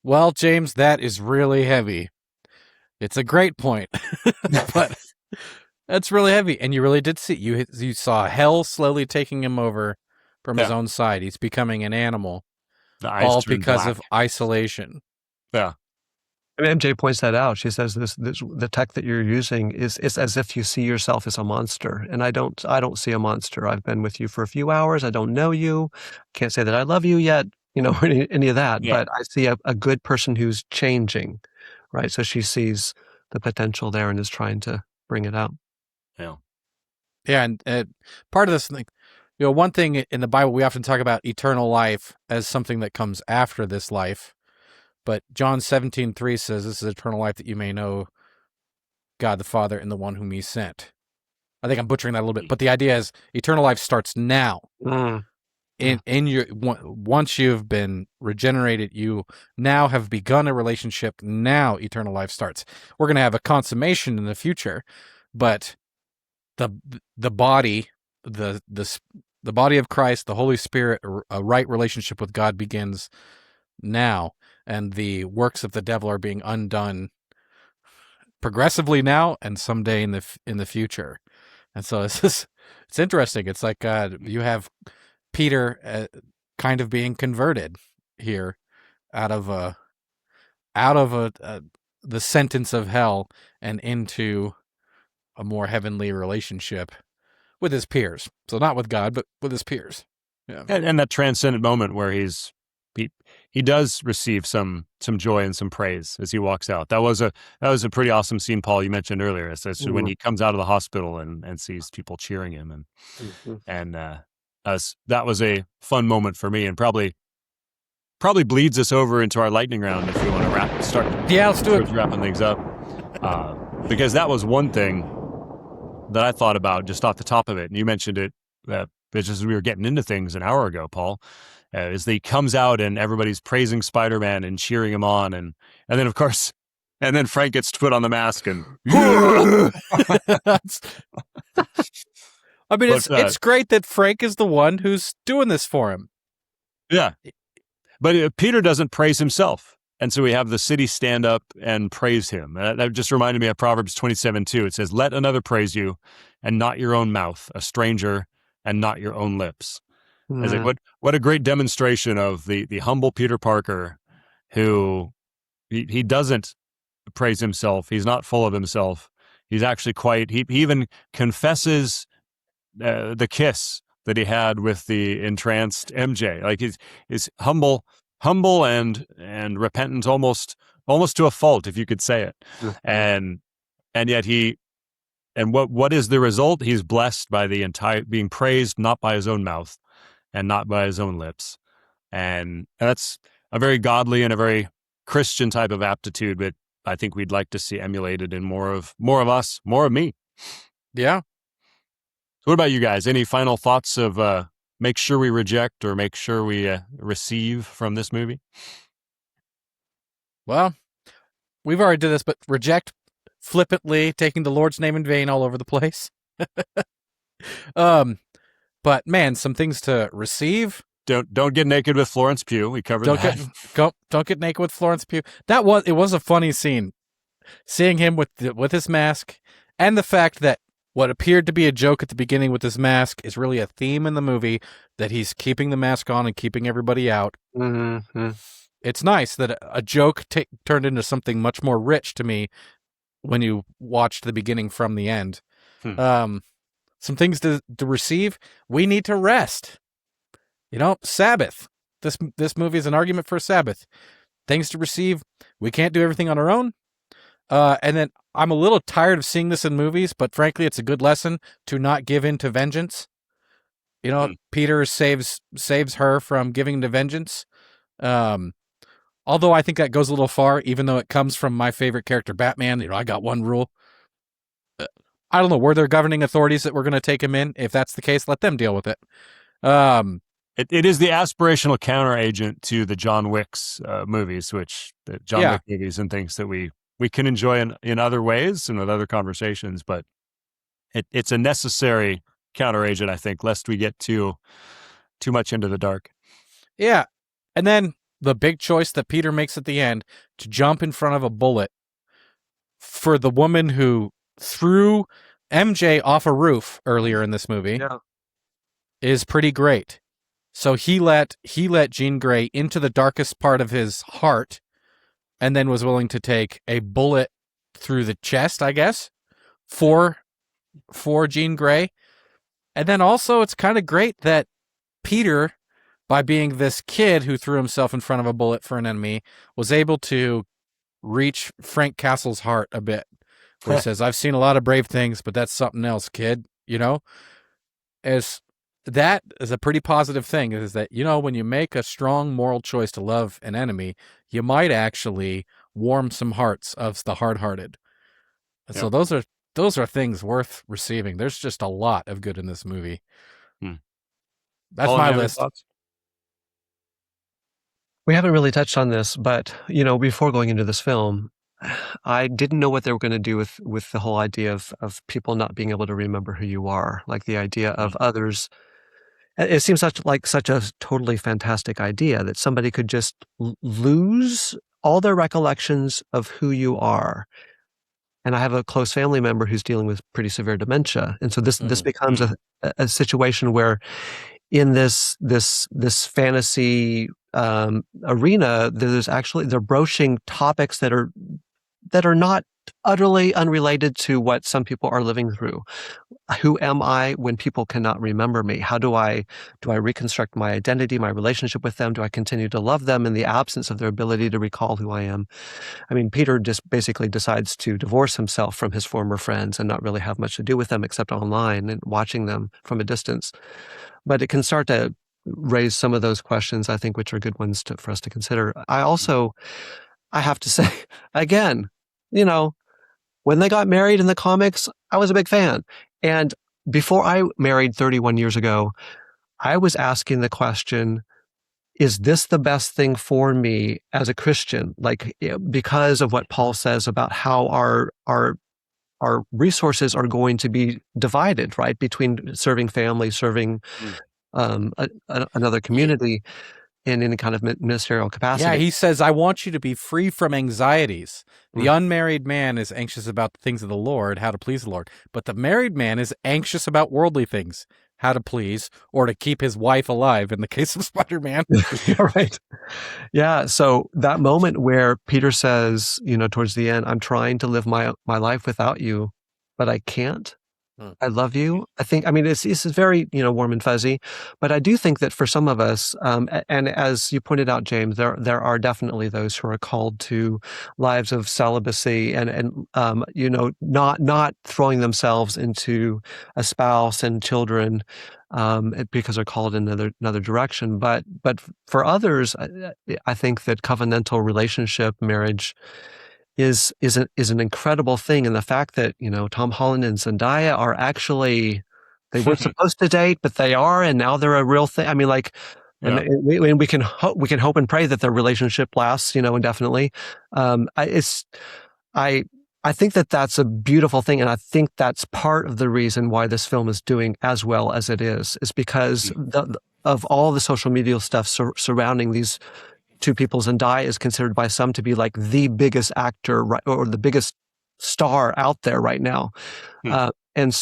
Well, James, that is really heavy. It's a great point, but that's really heavy. And you really did see, you saw hell slowly taking him over from his own side. He's becoming an animal, all because of isolation. Yeah. And MJ points that out. She says the tech that you're using is as if you see yourself as a monster. And I don't see a monster. I've been with you for a few hours. I don't know you. Can't say that I love you yet, any of that. Yeah. But I see a good person who's changing, right? So she sees the potential there and is trying to bring it out. Yeah. Yeah, and part of this thing, one thing in the Bible, we often talk about eternal life as something that comes after this life. But John 17:3 says, this is eternal life, that you may know God the Father and the one whom he sent. I think I'm butchering that a little bit, but the idea is eternal life starts now. Once you've been regenerated, you now have begun a relationship. Now eternal life starts. We're going to have a consummation in the future, but the body, the body of Christ, the Holy Spirit, a right relationship with God begins now. And the works of the devil are being undone progressively now and someday in the future. And so it's interesting. It's like you have Peter kind of being converted here out of the sentence of hell and into a more heavenly relationship with his peers. So not with God, but with his peers. Yeah. And that transcendent moment where he's he does receive some joy and some praise as he walks out. That was a pretty awesome scene, Paul, you mentioned earlier. It's when he comes out of the hospital and sees people cheering him, and that was a fun moment for me, and probably bleeds us over into our lightning round if we want to start. Yeah, let's do it. Wrapping things up, because that was one thing that I thought about just off the top of it, and you mentioned it just as we were getting into things an hour ago, Paul. Is that he comes out and everybody's praising Spider-Man and cheering him on, and then of course, and then Frank gets to put on the mask and. I mean, it's great that Frank is the one who's doing this for him. Yeah, but Peter doesn't praise himself, and so we have the city stand up and praise him. That just reminded me of Proverbs 27:2. It says, "Let another praise you, and not your own mouth; a stranger, and not your own lips." It's like, what a great demonstration of the humble Peter Parker, who he doesn't praise himself. He's not full of himself. He's actually he even confesses the kiss that he had with the entranced MJ. Like he's humble and repentant, almost to a fault, if you could say it. And yet what is the result? He's blessed by being praised, not by his own mouth and not by his own lips. And that's a very godly and a very Christian type of aptitude, but I think we'd like to see emulated in more of us, more of me. Yeah. So what about you guys? Any final thoughts of make sure we reject or make sure we receive from this movie? Well, we've already did this, but reject flippantly, taking the Lord's name in vain all over the place. But man, some things to receive. Don't get naked with Florence Pugh. We covered that. Don't get naked with Florence Pugh. It was a funny scene, seeing him with his mask, and the fact that what appeared to be a joke at the beginning with his mask is really a theme in the movie, that he's keeping the mask on and keeping everybody out. Mm-hmm. It's nice that a joke turned into something much more rich to me when you watched the beginning from the end. Some things to receive. We need to rest. Sabbath. This movie is an argument for a Sabbath. Things to receive. We can't do everything on our own. And then I'm a little tired of seeing this in movies, but frankly, it's a good lesson to not give in to vengeance. Peter saves her from giving to vengeance. Although I think that goes a little far, even though it comes from my favorite character, Batman. I got one rule. I don't know. Were there governing authorities that were going to take him in? If that's the case, let them deal with it. It is the aspirational counteragent to the John Wick's movies, the John Wick movies and things that we can enjoy in other ways and with other conversations, but it's a necessary counteragent, I think, lest we get too much into the dark. Yeah. And then the big choice that Peter makes at the end to jump in front of a bullet for the woman who threw MJ off a roof earlier in this movie is pretty great. So he let Jean Grey into the darkest part of his heart, and then was willing to take a bullet through the chest, I guess, for Jean Grey. And then also it's kind of great that Peter, by being this kid who threw himself in front of a bullet for an enemy, was able to reach Frank Castle's heart a bit. Where he says, "I've seen a lot of brave things, but that's something else, kid." That is a pretty positive thing, is that, when you make a strong moral choice to love an enemy, you might actually warm some hearts of the hard-hearted. And so those are things worth receiving. There's just a lot of good in this movie. That's my list. We haven't really touched on this, but, before going into this film, I didn't know what they were going to do with the whole idea of people not being able to remember who you are, like the idea of others. It seems such a totally fantastic idea that somebody could just lose all their recollections of who you are. And I have a close family member who's dealing with pretty severe dementia, and so this becomes a situation where, in this fantasy arena, they're broaching topics that are that are not utterly unrelated to what some people are living through. Who am I when people cannot remember me? How do I reconstruct my identity, my relationship with them? Do I continue to love them in the absence of their ability to recall who I am? I mean, Peter just basically decides to divorce himself from his former friends and not really have much to do with them except online and watching them from a distance. But it can start to raise some of those questions, I think, which are good ones for us to consider. I have to say, again, when they got married in the comics, I was a big fan. And before I married 31 years ago, I was asking the question, is this the best thing for me as a Christian? Like, because of what Paul says about how our resources are going to be divided, right? Between serving family, serving another community in any kind of ministerial capacity. Yeah, he says, I want you to be free from anxieties. The unmarried man is anxious about the things of the Lord, how to please the Lord. But the married man is anxious about worldly things, how to please, or to keep his wife alive, in the case of Spider-Man. Right. Yeah. So that moment where Peter says, towards the end, I'm trying to live my life without you, but I can't. I love you. It's very, warm and fuzzy, but I do think that for some of us, and as you pointed out, James, there are definitely those who are called to lives of celibacy and not throwing themselves into a spouse and children, because they're called in another direction. But for others, I think that covenantal relationship, marriage, is an incredible thing. And the fact that, Tom Holland and Zendaya are actually, they weren't supposed to date, but they are, and now they're a real thing. I mean, and we can hope and pray that their relationship lasts, indefinitely. I think that that's a beautiful thing. And I think that's part of the reason why this film is doing as well as it is because of all the social media stuff surrounding these two people. Zendaya is considered by some to be like the biggest actor, or the biggest star out there right now. And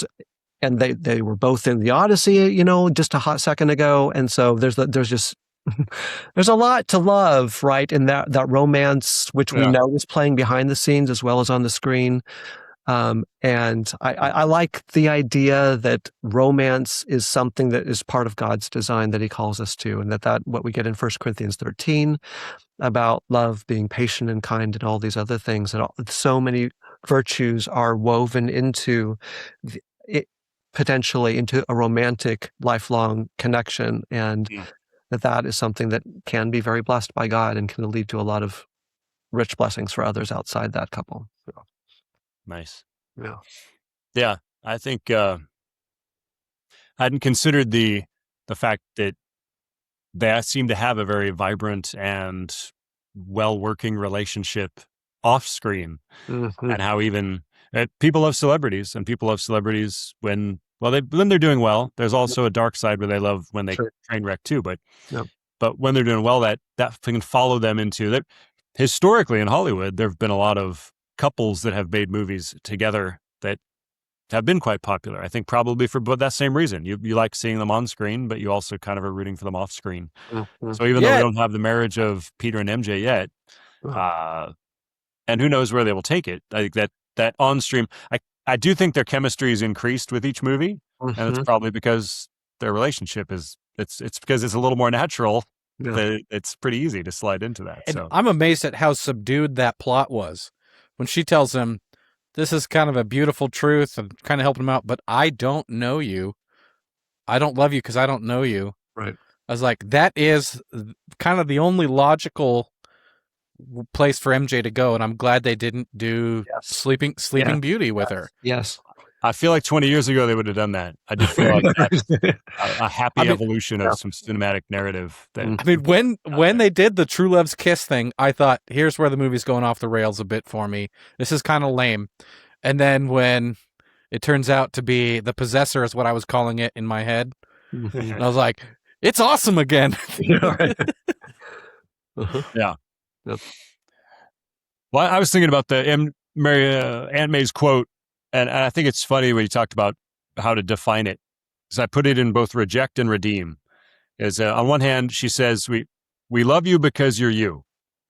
they were both in The Odyssey, just a hot second ago. And so there's just there's a lot to love, right? In that romance, which we know is playing behind the scenes as well as on the screen. And I like the idea that romance is something that is part of God's design that he calls us to, and that what we get in 1 Corinthians 13 about love being patient and kind and all these other things, that so many virtues are woven into potentially into a romantic lifelong connection, and that is something that can be very blessed by God and can lead to a lot of rich blessings for others outside that couple. So. Nice. Yeah. Yeah. I think I hadn't considered the fact that they seem to have a very vibrant and well-working relationship off screen, and how even people love celebrities, and people love celebrities when they're doing well. There's also a dark side where they love when they train wreck too, but when they're doing well, that can follow them into that. Historically in Hollywood, there have been a lot of couples that have made movies together that have been quite popular. I think probably for that same reason. You like seeing them on screen, but you also kind of are rooting for them off screen. So even though we don't have the marriage of Peter and MJ yet, and who knows where they will take it, I think that on stream, I do think their chemistry is increased with each movie, and it's probably because their relationship it's because it's a little more natural. It's pretty easy to slide into that. And so I'm amazed at how subdued that plot was. When she tells him, this is kind of a beautiful truth and kind of helping him out, but I don't know you. I don't love you because I don't know you. Right. I was like, that is kind of the only logical place for MJ to go, and I'm glad they didn't do Sleeping Beauty with her. Yes. I feel like 20 years ago they would have done that. I just feel like that's a happy evolution of some cinematic narrative. When they did the True Love's Kiss thing, I thought, here's where the movie's going off the rails a bit for me. This is kind of lame. And then when it turns out to be The Possessor is what I was calling it in my head, and I was like, it's awesome again. Yeah. Yep. Well, I was thinking about the Aunt May's quote, and I think it's funny when you talked about how to define it. Because I put it in both reject and redeem. On one hand, she says, we love you because you're you.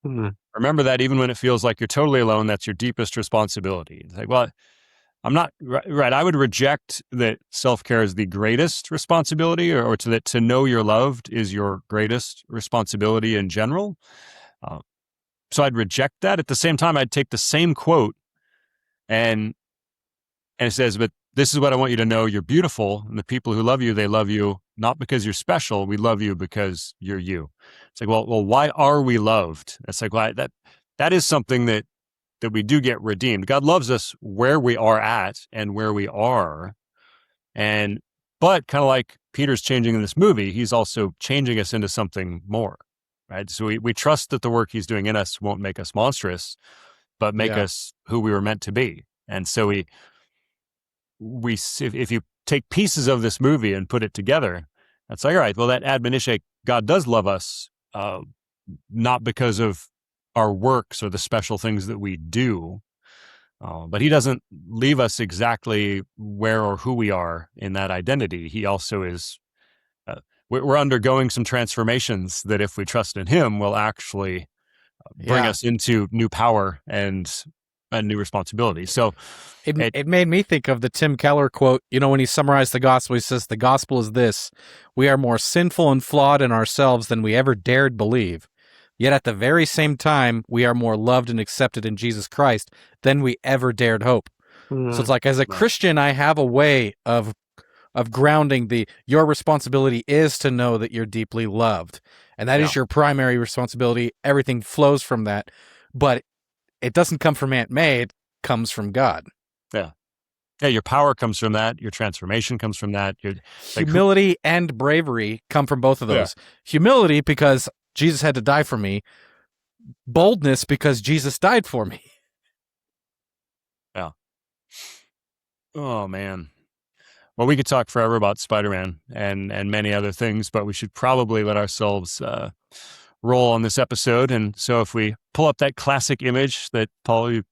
Remember that even when it feels like you're totally alone, that's your deepest responsibility. It's like, well, I'm not right. I would reject that self-care is the greatest responsibility, or to know you're loved is your greatest responsibility in general. So I'd reject that. At the same time, I'd take the same quote and it says, but this is what I want you to know. You're beautiful. And the people who love you, they love you not because you're special. We love you because you're you. It's like, well, why are we loved? It's like, well, that is something that we do get redeemed. God loves us where we are at and where we are. But kind of like Peter's changing in this movie, he's also changing us into something more, right? So we trust that the work he's doing in us won't make us monstrous, but make us who we were meant to be. And so if you take pieces of this movie and put it together, that's like, all right, well, that admonition, God does love us, not because of our works or the special things that we do, but he doesn't leave us exactly where or who we are in that identity. He also is, we're undergoing some transformations that if we trust in him will actually bring us into new power and new responsibility. So it made me think of the Tim Keller quote. You know, when he summarized the gospel, he says, the gospel is this: we are more sinful and flawed in ourselves than we ever dared believe. Yet at the very same time, we are more loved and accepted in Jesus Christ than we ever dared hope. So it's like, as a Christian, I have a way of grounding your responsibility is to know that you're deeply loved. And that is your primary responsibility. Everything flows from that. But it doesn't come from Aunt May. It comes from God. Yeah. Yeah, your power comes from that. Your transformation comes from that. Humility and bravery come from both of those. Humility because Jesus had to die for me. Boldness because Jesus died for me. Yeah. Oh, man. Well, we could talk forever about Spider-Man and many other things, but we should probably let ourselves roll on this episode. And so if we pull up that classic image that Paul, you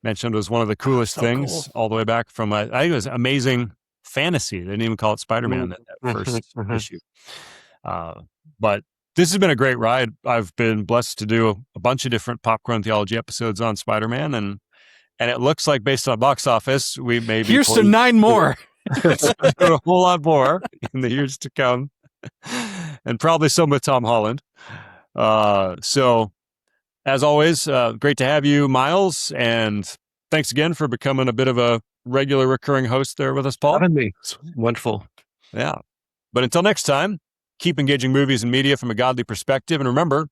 mentioned, was one of the coolest things all the way back from, I think it was Amazing Fantasy. They didn't even call it Spider-Man, that first issue. But this has been a great ride. I've been blessed to do a bunch of different Popcorn Theology episodes on Spider-Man, and it looks like, based on box office, we may be here's to 9 more. a whole lot more in the years to come, and probably some with Tom Holland. So, as always, great to have you, Miles, and thanks again for becoming a bit of a regular recurring host there with us, Paul. Having me. It's wonderful. Yeah. But until next time, keep engaging movies and media from a godly perspective. And remember,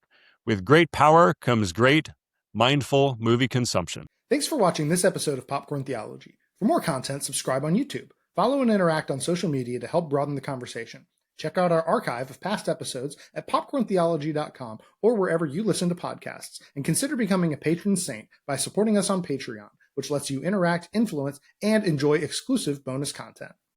with great power comes great, mindful movie consumption. Thanks for watching this episode of Popcorn Theology. For more content, subscribe on YouTube. Follow and interact on social media to help broaden the conversation. Check out our archive of past episodes at popcorntheology.com or wherever you listen to podcasts. And consider becoming a patron saint by supporting us on Patreon, which lets you interact, influence, and enjoy exclusive bonus content.